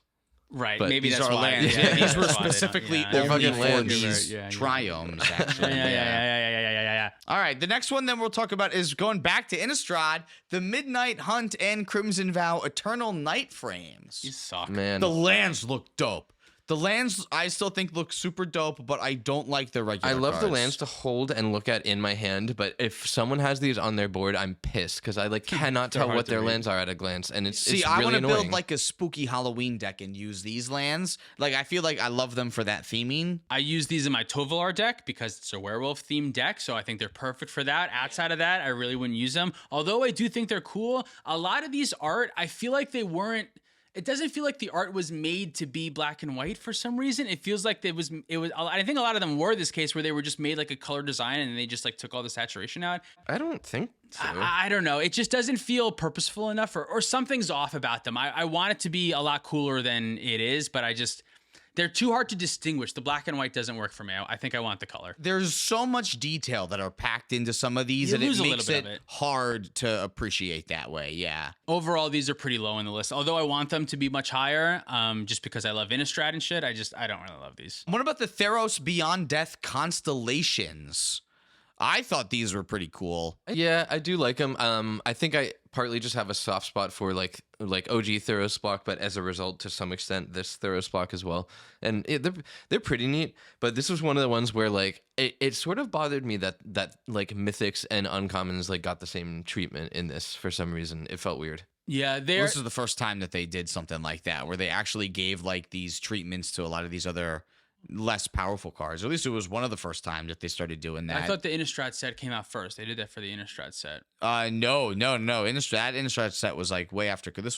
[SPEAKER 2] Right.
[SPEAKER 3] but
[SPEAKER 2] Maybe
[SPEAKER 1] These
[SPEAKER 2] that's
[SPEAKER 1] are
[SPEAKER 2] why.
[SPEAKER 1] lands.
[SPEAKER 2] Yeah,
[SPEAKER 1] Yeah, these were
[SPEAKER 2] that's why they don't-
[SPEAKER 1] specifically
[SPEAKER 2] yeah.
[SPEAKER 3] They're
[SPEAKER 1] only
[SPEAKER 3] fucking
[SPEAKER 1] for
[SPEAKER 3] lands.
[SPEAKER 1] these
[SPEAKER 2] Yeah, yeah.
[SPEAKER 1] triomes, actually.
[SPEAKER 2] Yeah.
[SPEAKER 1] All right, the next one then we'll talk about is going back to Innistrad, the Midnight Hunt and Crimson Vow Eternal Night frames.
[SPEAKER 2] These suck.
[SPEAKER 3] Man,
[SPEAKER 1] The lands look dope. The lands I still think look super dope, but I don't like the regular
[SPEAKER 3] I love the
[SPEAKER 1] cards.
[SPEAKER 3] lands to hold and look at in my hand, but if someone has these on their board, I'm pissed because I like cannot
[SPEAKER 2] They're
[SPEAKER 3] tell
[SPEAKER 2] hard
[SPEAKER 3] what
[SPEAKER 2] to
[SPEAKER 3] their
[SPEAKER 2] read.
[SPEAKER 3] lands are at a glance, and it's
[SPEAKER 1] See,
[SPEAKER 3] it's
[SPEAKER 1] I
[SPEAKER 3] really
[SPEAKER 1] want to
[SPEAKER 3] annoying.
[SPEAKER 1] build like a spooky Halloween deck and use these lands. Like I feel like I love them for that theming.
[SPEAKER 2] I use these in my Tovolar deck because it's a werewolf themed deck, so I think they're perfect for that. Outside of that, I really wouldn't use them. Although I do think they're cool. A lot of these art, I feel like they weren't. It doesn't feel like the art was made to be black and white for some reason. It feels like it was. I think a lot of them were this case where they were just made like a color design and they just like took all the saturation out.
[SPEAKER 3] I don't think so.
[SPEAKER 2] I don't know. It just doesn't feel purposeful enough, or something's off about them. I want it to be a lot cooler than it is, but they're too hard to distinguish. The black and white doesn't work for me. I think I want the color.
[SPEAKER 1] There's so much detail that are packed into some of these
[SPEAKER 2] You
[SPEAKER 1] that it
[SPEAKER 2] lose a little
[SPEAKER 1] makes
[SPEAKER 2] bit
[SPEAKER 1] it
[SPEAKER 2] of it.
[SPEAKER 1] hard to appreciate that way. Yeah.
[SPEAKER 2] Overall, these are pretty low on the list. Although I want them to be much higher, just because I love Innistrad and shit. I don't really love these.
[SPEAKER 1] What about the Theros Beyond Death Constellations? I thought these were pretty cool.
[SPEAKER 3] Yeah, I do like them. I think I partly just have a soft spot for like OG Theros block, but as a result, to some extent, this Theros block as well. And they're pretty neat. But this was one of the ones where like it sort of bothered me that like mythics and uncommons like got the same treatment in this for some reason. It felt weird.
[SPEAKER 2] Yeah, they're
[SPEAKER 1] This is the first time that they did something like that, where they actually gave like these treatments to a lot of these other less powerful cards. Or at least it was one of the first times that they started doing that.
[SPEAKER 2] I thought the Innistrad set came out first. They did that for the Innistrad set.
[SPEAKER 1] No. Innistrad set was like way after. This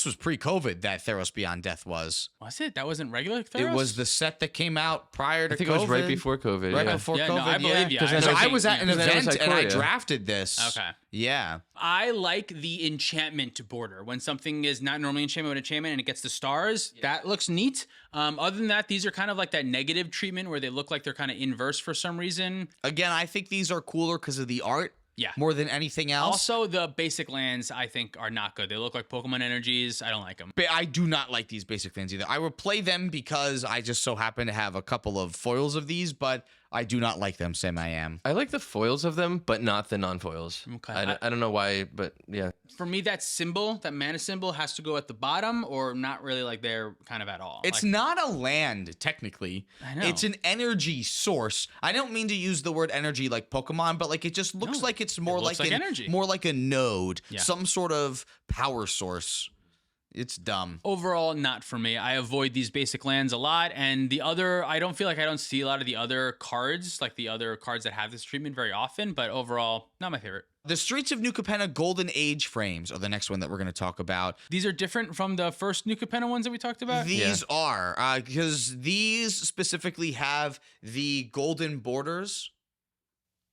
[SPEAKER 1] was pre-COVID that Theros Beyond Death was.
[SPEAKER 2] Was it? That wasn't regular Theros?
[SPEAKER 1] It was the set that came out prior to
[SPEAKER 3] I think
[SPEAKER 1] COVID.
[SPEAKER 3] it was right before COVID.
[SPEAKER 1] Right
[SPEAKER 3] yeah.
[SPEAKER 1] before
[SPEAKER 2] Yeah,
[SPEAKER 1] COVID.
[SPEAKER 2] no, I believe you.
[SPEAKER 3] 'Cause
[SPEAKER 2] I
[SPEAKER 3] then
[SPEAKER 1] So
[SPEAKER 3] it was-
[SPEAKER 1] I was at an
[SPEAKER 3] because then it was
[SPEAKER 1] event and I
[SPEAKER 3] Ikoria.
[SPEAKER 1] drafted this.
[SPEAKER 2] Okay.
[SPEAKER 1] Yeah.
[SPEAKER 2] I like the enchantment border. When something is not normally enchantment but enchantment and it gets the stars, that looks neat. Other than that, these are kind of like that negative treatment where they look like they're kind of inverse for some reason.
[SPEAKER 1] Again, I think these are cooler because of the art.
[SPEAKER 2] Yeah.
[SPEAKER 1] More than anything else.
[SPEAKER 2] Also, the basic lands I think are not good. They look like Pokemon energies. I don't like them.
[SPEAKER 1] But I do not like these basic lands either. I will play them because I just so happen to have a couple of foils of these, but I do not like them. Same I am.
[SPEAKER 3] I like the foils of them, but not the non-foils.
[SPEAKER 2] Okay.
[SPEAKER 3] I don't know why, but yeah.
[SPEAKER 2] For me, that symbol, that mana symbol, has to go at the bottom or not really like there kind of at all.
[SPEAKER 1] It's
[SPEAKER 2] Like,
[SPEAKER 1] not a land, technically.
[SPEAKER 2] I know.
[SPEAKER 1] It's an energy source. I don't mean to use the word energy like Pokemon, but like it just looks
[SPEAKER 2] No,
[SPEAKER 1] like it's more
[SPEAKER 2] looks like energy.
[SPEAKER 1] more like a node,
[SPEAKER 2] Yeah.
[SPEAKER 1] some sort of power source. It's dumb.
[SPEAKER 2] overall, not for me. I avoid these basic lands a lot. And the other, I don't see a lot of the other cards, like the other cards that have this treatment very often. But overall, not my favorite.
[SPEAKER 1] The Streets of New Capenna Golden Age frames are the next one that we're going to talk about.
[SPEAKER 2] These are different from the first New Capenna ones that we talked about?
[SPEAKER 1] These are, because these specifically have the golden borders.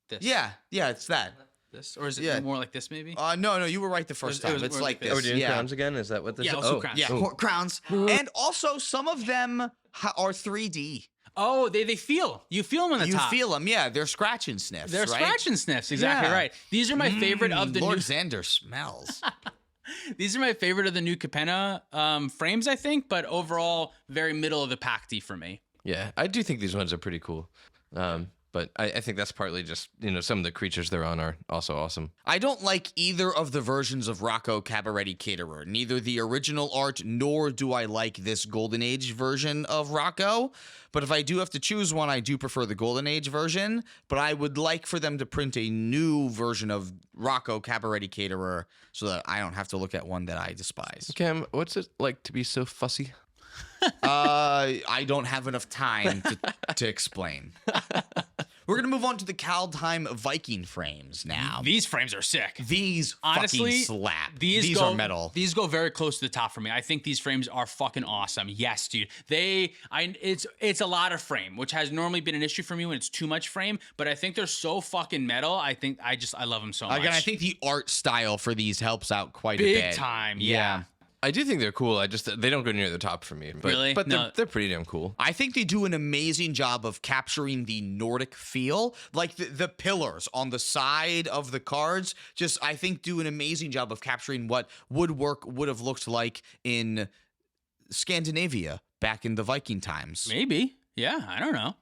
[SPEAKER 2] This.
[SPEAKER 1] Yeah, it's that.
[SPEAKER 2] This? Or is it more like this, maybe?
[SPEAKER 1] No, you were right the first time. It's
[SPEAKER 2] more
[SPEAKER 1] like
[SPEAKER 2] like
[SPEAKER 1] this.
[SPEAKER 3] Oh, we're doing
[SPEAKER 1] yeah.
[SPEAKER 3] crowns again? Is that what this
[SPEAKER 2] Yeah,
[SPEAKER 3] is?
[SPEAKER 2] let's do crowns.
[SPEAKER 1] Yeah, crowns. And also, some of them are 3D.
[SPEAKER 2] Oh, they feel. You feel them on the
[SPEAKER 1] You
[SPEAKER 2] top.
[SPEAKER 1] feel them, yeah. They're scratch and sniffs,
[SPEAKER 2] They're
[SPEAKER 1] right?
[SPEAKER 2] scratch and sniffs, exactly
[SPEAKER 1] Yeah.
[SPEAKER 2] right. These are my favorite of the
[SPEAKER 1] Lord
[SPEAKER 2] new.
[SPEAKER 1] Xander smells.
[SPEAKER 2] These are my favorite of the New Capenna frames, I think, but overall, very middle of the pack D for me.
[SPEAKER 3] Yeah, I do think these ones are pretty cool. But I think that's partly just, some of the creatures they're on are also awesome.
[SPEAKER 1] I don't like either of the versions of Rocco Cabaretti Caterer, neither the original art nor do I like this Golden Age version of Rocco. But if I do have to choose one, I do prefer the Golden Age version. But I would like for them to print a new version of Rocco Cabaretti Caterer so that I don't have to look at one that I despise.
[SPEAKER 3] Cam, what's it like to be so fussy?
[SPEAKER 1] I don't have enough time to explain. We're going to move on to the Kaldheim Viking frames now.
[SPEAKER 2] These frames are sick.
[SPEAKER 1] These
[SPEAKER 2] Honestly,
[SPEAKER 1] fucking slap.
[SPEAKER 2] These
[SPEAKER 1] are metal.
[SPEAKER 2] These go very close to the top for me. I think these frames are fucking awesome. Yes, dude. It's a lot of frame, which has normally been an issue for me when it's too much frame. But I think they're so fucking metal. I love them so much.
[SPEAKER 1] Again, I think the art style for these helps out quite a
[SPEAKER 2] big
[SPEAKER 1] bit.
[SPEAKER 2] time. Yeah.
[SPEAKER 3] I do think they're cool. They don't go near the top for me. But,
[SPEAKER 2] Really?
[SPEAKER 3] But
[SPEAKER 2] No.
[SPEAKER 3] they're pretty damn cool.
[SPEAKER 1] I think they do an amazing job of capturing the Nordic feel. Like the pillars on the side of the cards, I think do an amazing job of capturing what woodwork would have looked like in Scandinavia back in the Viking times.
[SPEAKER 2] Maybe. Yeah, I don't know.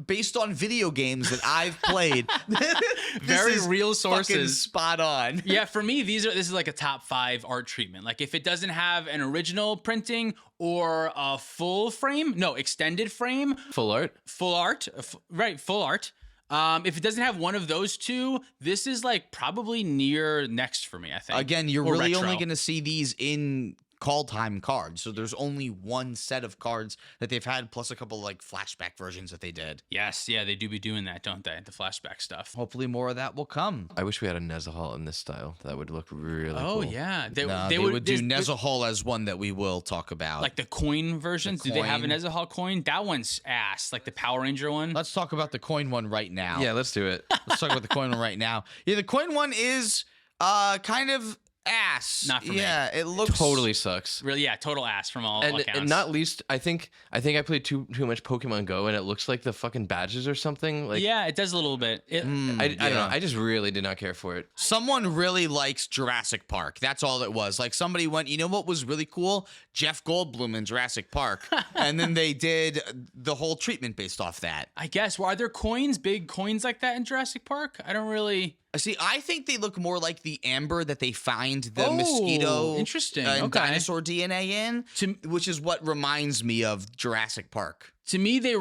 [SPEAKER 1] Based on video games that I've played.
[SPEAKER 2] Very
[SPEAKER 1] this is
[SPEAKER 2] real
[SPEAKER 1] fucking
[SPEAKER 2] sources.
[SPEAKER 1] spot on.
[SPEAKER 2] Yeah, for me, this is like a top 5 art treatment. Like if it doesn't have an original printing or a extended frame,
[SPEAKER 3] Full art?
[SPEAKER 2] full art. If it doesn't have one of those two, this is like probably near next for me, I think.
[SPEAKER 1] Again, you're
[SPEAKER 2] Or
[SPEAKER 1] really
[SPEAKER 2] retro.
[SPEAKER 1] only going to see these in call time cards. So there's only one set of cards that they've had, plus a couple like flashback versions that they did.
[SPEAKER 2] Yes, yeah, they do be doing that, don't they? The flashback stuff.
[SPEAKER 1] Hopefully more of that will come.
[SPEAKER 3] I wish we had a Nezahal in this style. That would look really
[SPEAKER 2] Oh,
[SPEAKER 3] cool.
[SPEAKER 2] yeah.
[SPEAKER 1] They would do Nezahal as one that we will talk about.
[SPEAKER 2] Like the coin versions. Do they have an
[SPEAKER 1] coin.
[SPEAKER 2] Nezahal coin? That one's ass. Like the Power Ranger one.
[SPEAKER 1] Let's talk about the coin one right now.
[SPEAKER 3] Yeah, let's do it.
[SPEAKER 1] Let's talk about the coin one right now. Yeah, the coin one is kind of ass.
[SPEAKER 2] Not for me.
[SPEAKER 1] Yeah, it looks
[SPEAKER 3] Totally sucks.
[SPEAKER 2] Really, yeah, total ass from all
[SPEAKER 3] And
[SPEAKER 2] accounts.
[SPEAKER 3] not least, I think I played too much Pokemon Go, and it looks like the fucking badges or something. Like,
[SPEAKER 2] yeah, it does a little bit.
[SPEAKER 3] I don't know. I just really did not care for it.
[SPEAKER 1] Someone really likes Jurassic Park. That's all it was. Like somebody went, you know what was really cool? Jeff Goldblum in Jurassic Park. And then they did the whole treatment based off that.
[SPEAKER 2] I guess. Well, are there big coins like that in Jurassic Park? I don't really.
[SPEAKER 1] See, I think they look more like the amber that they find the
[SPEAKER 2] Oh,
[SPEAKER 1] mosquito
[SPEAKER 2] interesting.
[SPEAKER 1] and
[SPEAKER 2] Okay.
[SPEAKER 1] dinosaur DNA in, which is what reminds me of Jurassic Park.
[SPEAKER 2] To me, they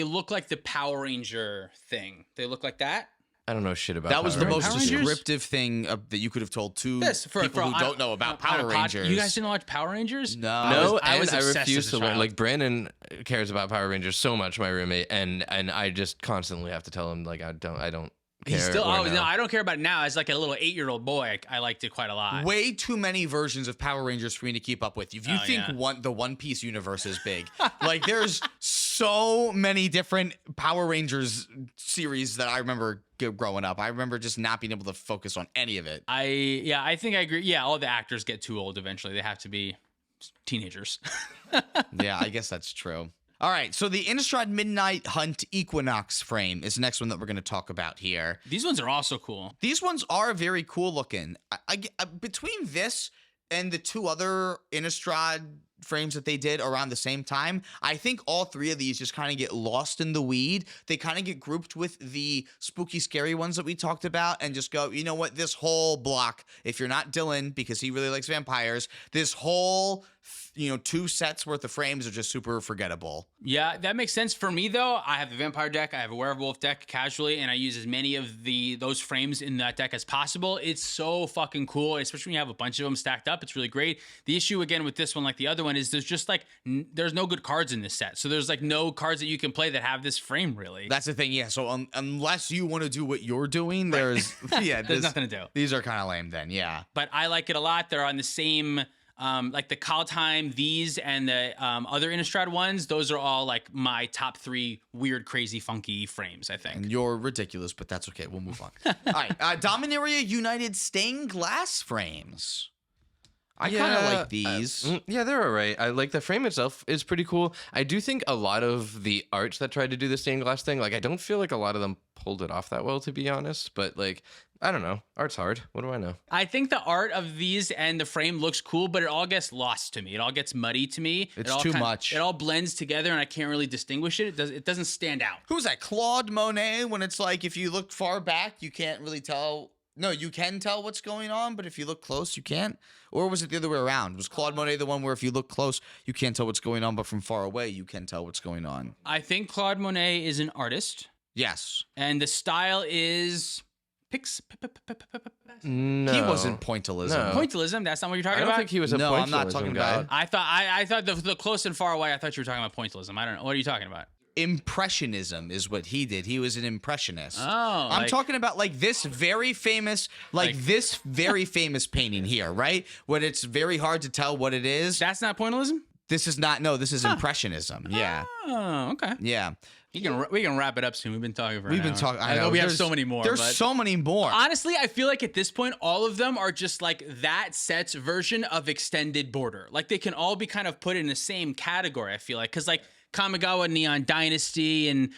[SPEAKER 2] look like the Power Ranger thing. They look like that.
[SPEAKER 3] I don't know shit about
[SPEAKER 1] That was the
[SPEAKER 3] Power
[SPEAKER 1] most
[SPEAKER 2] Power
[SPEAKER 3] Rangers.
[SPEAKER 2] Rangers?
[SPEAKER 1] descriptive thing that you could have told two
[SPEAKER 2] For
[SPEAKER 1] people who don't know about Power Rangers.
[SPEAKER 2] You guys didn't watch Power Rangers?
[SPEAKER 1] No.
[SPEAKER 3] No,
[SPEAKER 2] I was
[SPEAKER 3] and I
[SPEAKER 2] obsessed
[SPEAKER 3] refuse
[SPEAKER 2] as
[SPEAKER 3] to
[SPEAKER 2] a
[SPEAKER 3] learn.
[SPEAKER 2] child.
[SPEAKER 3] Like Brandon cares about Power Rangers so much, my roommate, and I just constantly have to tell him like I don't care.
[SPEAKER 2] He's still.
[SPEAKER 3] or
[SPEAKER 2] Oh
[SPEAKER 3] no.
[SPEAKER 2] no, I don't care about it now. As like a little 8-year-old boy, I liked it quite a lot.
[SPEAKER 1] Way too many versions of Power Rangers for me to keep up with. If you
[SPEAKER 2] Oh,
[SPEAKER 1] think
[SPEAKER 2] yeah.
[SPEAKER 1] the One Piece universe is big, like there's so many different Power Rangers series that I remember growing up. I remember just not being able to focus on any of it.
[SPEAKER 2] I think I agree. Yeah, all the actors get too old eventually. They have to be teenagers.
[SPEAKER 1] Yeah, I guess that's true. All right, so the Innistrad Midnight Hunt Equinox frame is the next one that we're going to talk about here.
[SPEAKER 2] These ones are also cool.
[SPEAKER 1] These ones are very cool looking. Between this and the two other Innistrad frames that they did around the same time, I think all three of these just kind of get lost in the weed. They kind of get grouped with the spooky, scary ones that we talked about and just go, you know what, this whole block, if you're not Dylan, because he really likes vampires, this whole, 2 sets worth of frames are just super forgettable.
[SPEAKER 2] Yeah, that makes sense. For me, though, I have the vampire deck, I have a werewolf deck casually, and I use as many of those frames in that deck as possible. It's so fucking cool, especially when you have a bunch of them stacked up. It's really great. The issue, again, with this one, like the other one, one is there's just like there's no good cards in this set. So there's like no cards that you can play that have this frame really.
[SPEAKER 1] That's the thing, yeah. So unless you want to do what you're doing, there's
[SPEAKER 2] there's nothing to do.
[SPEAKER 1] These are kind of lame then, yeah.
[SPEAKER 2] But I like it a lot. They're on the same like the Kaldheim, these and the other Innistrad ones. Those are all like my top 3 weird, crazy, funky frames, I think.
[SPEAKER 1] And you're ridiculous, but that's okay. We'll move on. All right, Dominaria United stained glass frames. I kind of like these.
[SPEAKER 3] Yeah, they're all right. I like the frame itself is pretty cool. I do think a lot of the arts that tried to do the stained glass thing, like I don't feel like a lot of them pulled it off that well, to be honest. But like, I don't know. Art's hard. What do I know?
[SPEAKER 2] I think the art of these and the frame looks cool, but it all gets lost to me. It all gets muddy to me.
[SPEAKER 1] It's too much.
[SPEAKER 2] It all blends together, and I can't really distinguish it. It doesn't stand out.
[SPEAKER 1] Who's that? Claude Monet, when it's like if you look far back, you can't really tell. No, you can tell what's going on, but if you look close, you can't? Or was it the other way around? Was Claude Monet the one where if you look close, you can't tell what's going on, but from far away, you can tell what's going on?
[SPEAKER 2] I think Claude Monet is an artist,
[SPEAKER 1] Yes.
[SPEAKER 2] and the style is
[SPEAKER 3] No.
[SPEAKER 1] He wasn't pointillism.
[SPEAKER 3] No.
[SPEAKER 2] pointillism. That's not what you're
[SPEAKER 3] I
[SPEAKER 2] talking
[SPEAKER 3] don't
[SPEAKER 2] about.
[SPEAKER 3] think he was a
[SPEAKER 1] No, I'm not
[SPEAKER 3] pointillism
[SPEAKER 1] talking
[SPEAKER 3] guy.
[SPEAKER 1] about-
[SPEAKER 2] I thought the close and far away. I thought you were talking about pointillism. I don't know. What are you talking about?
[SPEAKER 1] Impressionism is what he did. He was an impressionist.
[SPEAKER 2] Oh,
[SPEAKER 1] I'm
[SPEAKER 2] like-
[SPEAKER 1] talking about like this very famous painting here, right? When it's very hard to tell what it is.
[SPEAKER 2] That's not pointillism.
[SPEAKER 1] This is not. No, this is impressionism. Yeah,
[SPEAKER 2] Oh, okay.
[SPEAKER 1] yeah.
[SPEAKER 2] We can wrap it up soon. We've been talking for.
[SPEAKER 1] We've
[SPEAKER 2] an
[SPEAKER 1] been
[SPEAKER 2] hour.
[SPEAKER 1] talking.
[SPEAKER 2] I know we have so many more.
[SPEAKER 1] There's
[SPEAKER 2] but
[SPEAKER 1] so many more.
[SPEAKER 2] honestly, I feel like at this point, all of them are just like that set's version of extended border. Like they can all be kind of put in the same category. I feel like because like Kamigawa Neon Dynasty and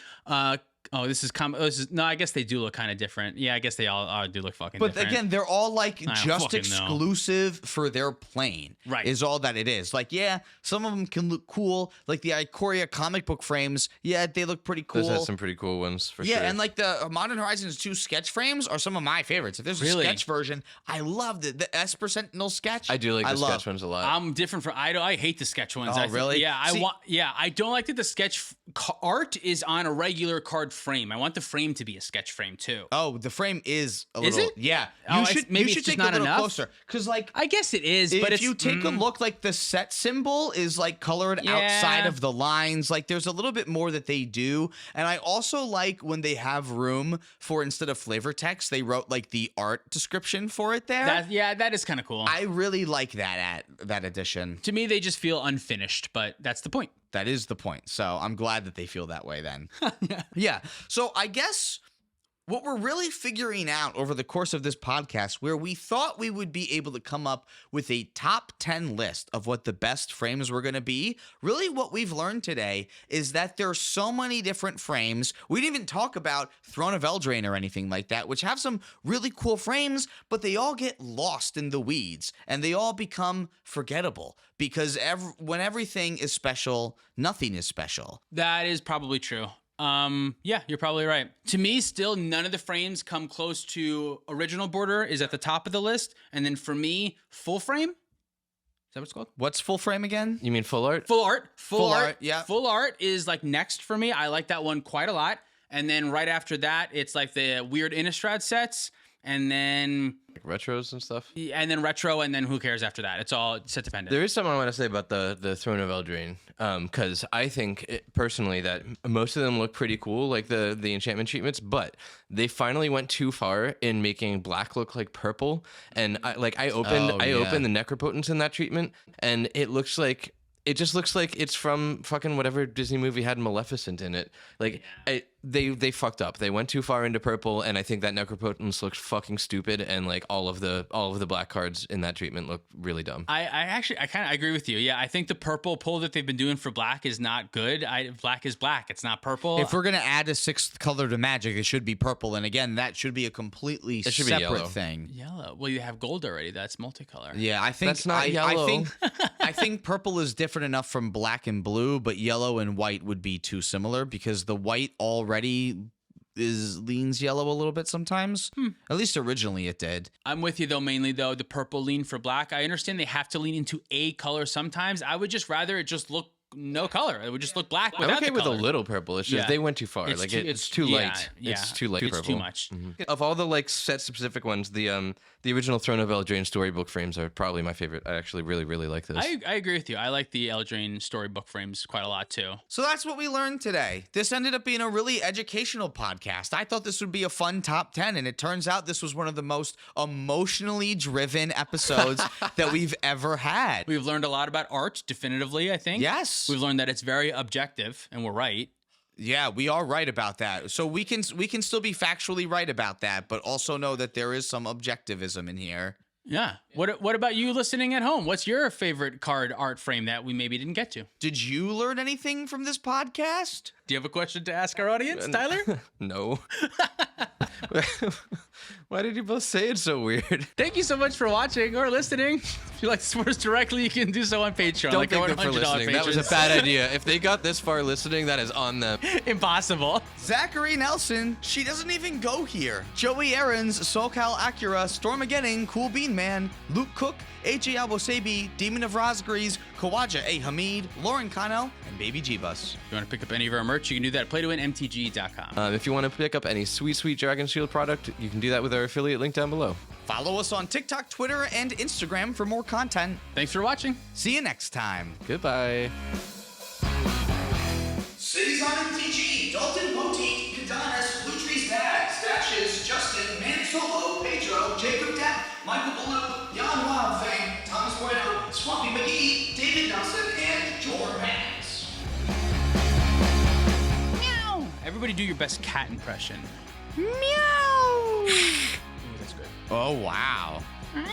[SPEAKER 2] no, I guess they do look kind of different. Yeah, I guess they all do look fucking
[SPEAKER 1] But
[SPEAKER 2] different.
[SPEAKER 1] again, they're all like
[SPEAKER 2] don't
[SPEAKER 1] just
[SPEAKER 2] fucking know.
[SPEAKER 1] exclusive for their plane.
[SPEAKER 2] Right.
[SPEAKER 1] Is all that it is. Like, yeah, some of them can look cool. Like the Ikoria comic book frames, yeah, they look pretty cool.
[SPEAKER 3] Those had some pretty cool ones for
[SPEAKER 1] Yeah,
[SPEAKER 3] sure.
[SPEAKER 1] and like the Modern Horizons 2 sketch frames are some of my favorites. If there's a
[SPEAKER 2] Really?
[SPEAKER 1] sketch version, I loved it. The Esper Sentinel sketch.
[SPEAKER 3] I do like the
[SPEAKER 1] love.
[SPEAKER 3] sketch ones a lot.
[SPEAKER 2] I'm different from I hate the sketch ones.
[SPEAKER 1] Oh, really?
[SPEAKER 2] Yeah,
[SPEAKER 1] See-
[SPEAKER 2] I don't like that the sketch art is on a regular card frame. I want the frame to be a sketch frame too.
[SPEAKER 1] Oh, the frame is a
[SPEAKER 2] Is
[SPEAKER 1] little.
[SPEAKER 2] it?
[SPEAKER 1] Yeah.
[SPEAKER 2] Oh,
[SPEAKER 1] You should
[SPEAKER 2] maybe
[SPEAKER 1] you should
[SPEAKER 2] it's just
[SPEAKER 1] take a
[SPEAKER 2] not
[SPEAKER 1] little
[SPEAKER 2] enough?
[SPEAKER 1] closer because like
[SPEAKER 2] I guess it is,
[SPEAKER 1] if
[SPEAKER 2] but it's
[SPEAKER 1] you take a look, like the set symbol is like colored outside
[SPEAKER 2] Yeah.
[SPEAKER 1] of the lines. Like there's a little bit more that they do. And I also like when they have room for instead of flavor text, they wrote like the art description for it there.
[SPEAKER 2] that is kind of cool.
[SPEAKER 1] I really like that addition.
[SPEAKER 2] To me, they just feel unfinished, but that's the point.
[SPEAKER 1] That is the point. So I'm glad that they feel that way then. Yeah. So I guess what we're really figuring out over the course of this podcast, where we thought we would be able to come up with a top 10 list of what the best frames were going to be, really what we've learned today is that there's so many different frames. We didn't even talk about Throne of Eldraine or anything like that, which have some really cool frames, but they all get lost in the weeds and they all become forgettable because when everything is special, nothing is special.
[SPEAKER 2] That is probably true. Yeah, you're probably right. To me, still none of the frames come close to original border is at the top of the list. And then for me, full frame. Is that what it's called?
[SPEAKER 1] What's full frame again?
[SPEAKER 3] You mean full art?
[SPEAKER 2] Full art.
[SPEAKER 1] Full art, yeah.
[SPEAKER 2] Full art is like next for me. I like that one quite a lot. And then right after that, it's like the weird Innistrad sets. And then
[SPEAKER 3] Like retros and stuff?
[SPEAKER 2] retro, and then who cares after that? It's all set dependent.
[SPEAKER 3] There is something I want to say about the Throne of Eldraine, because I think personally that most of them look pretty cool, like the enchantment treatments, but they finally went too far in making black look like purple. And I opened the Necropotence in that treatment, and it just looks like it's from fucking whatever Disney movie had Maleficent in it. Like they fucked up. They went too far into purple, and I think that Necropotence looks fucking stupid, and like all of the black cards in that treatment look really dumb.
[SPEAKER 2] I kind of agree with you. Yeah, I think the purple pull that they've been doing for black is not good. Black is black. It's not purple.
[SPEAKER 1] If we're gonna add a sixth color to Magic, it should be purple, and again, that should be a completely
[SPEAKER 3] It should be
[SPEAKER 1] separate
[SPEAKER 3] yellow.
[SPEAKER 1] thing.
[SPEAKER 2] Yellow. Well, you have gold already. That's multicolor.
[SPEAKER 1] Yeah, I think
[SPEAKER 3] That's not
[SPEAKER 1] I
[SPEAKER 3] yellow.
[SPEAKER 1] think I think purple is different enough from black and blue, but yellow and white would be too similar because the white already leans yellow a little bit sometimes. At least originally it did.
[SPEAKER 2] I'm with you though. Mainly though, the purple lean for black. I understand they have to lean into a color sometimes. I would just rather it just look no color. It would just look black
[SPEAKER 3] I'm
[SPEAKER 2] without
[SPEAKER 3] okay
[SPEAKER 2] the
[SPEAKER 3] with
[SPEAKER 2] color.
[SPEAKER 3] a little purple. It's just
[SPEAKER 2] Yeah.
[SPEAKER 3] they went too far. It's too light.
[SPEAKER 2] Yeah,
[SPEAKER 3] It's too light.
[SPEAKER 2] It's
[SPEAKER 3] purple.
[SPEAKER 2] too much.
[SPEAKER 3] Of all the like set specific ones, the original Throne of Eldraine storybook frames are probably my favorite. I actually really like those.
[SPEAKER 2] I agree with you. I like the Eldraine storybook frames quite a lot too.
[SPEAKER 1] So that's what we learned today. This ended up being a really educational podcast. I thought this would be a fun top 10, and it turns out this was one of the most emotionally driven episodes that we've ever had.
[SPEAKER 2] We've learned a lot about art, definitively, I think.
[SPEAKER 1] Yes.
[SPEAKER 2] We've learned that it's very objective, and we're right.
[SPEAKER 1] Yeah, we are right about that. So we can still be factually right about that, but also know that there is some objectivism in here.
[SPEAKER 2] Yeah. What about you listening at home? What's your favorite card art frame that we maybe didn't get to?
[SPEAKER 1] Did you learn anything from this podcast?
[SPEAKER 2] Do you have a question to ask our audience, Tyler?
[SPEAKER 3] No. Why did you both say it so weird?
[SPEAKER 2] Thank you so much for watching or listening. If you'd like to support us directly, you can do so on Patreon.
[SPEAKER 3] Don't
[SPEAKER 2] like
[SPEAKER 3] thank
[SPEAKER 2] our
[SPEAKER 3] them for
[SPEAKER 2] $100
[SPEAKER 3] listening. That was a
[SPEAKER 2] patrons.
[SPEAKER 3] bad idea. If they got this far listening, that is on them.
[SPEAKER 2] Impossible.
[SPEAKER 1] Zachary Nelson, she doesn't even go here. Joey Aarons, SoCal Acura, Stormageddon, Cool Bean Man, Luke Cook, AJ Albosebi, Demon of Rosgrees, Kawaja A. Hamid, Lauren Kano, and Baby G-Bus.
[SPEAKER 2] If you want to pick up any of our merch, you can do that at playtowinmtg.com.
[SPEAKER 3] If you want to pick up any sweet Dragon Shield product, you can do that with our affiliate link down below.
[SPEAKER 1] Follow us on TikTok, Twitter, and Instagram for more content.
[SPEAKER 2] Thanks for watching.
[SPEAKER 1] See you next time.
[SPEAKER 3] Goodbye.
[SPEAKER 1] Cities on MTG, Dalton Poteet, Kadonis, Lutri's Dad, Stashes, Justin, Man Solo, Pedro, Jacob Depp, Michael Ballou, Jan Wildfang, Thomas Bueno, Swampy McGee, David Nelson, and Jordan Max.
[SPEAKER 2] Meow. Everybody do your best cat impression.
[SPEAKER 1] Meow!
[SPEAKER 2] Ooh, that's good.
[SPEAKER 1] Oh, wow.
[SPEAKER 2] Meow.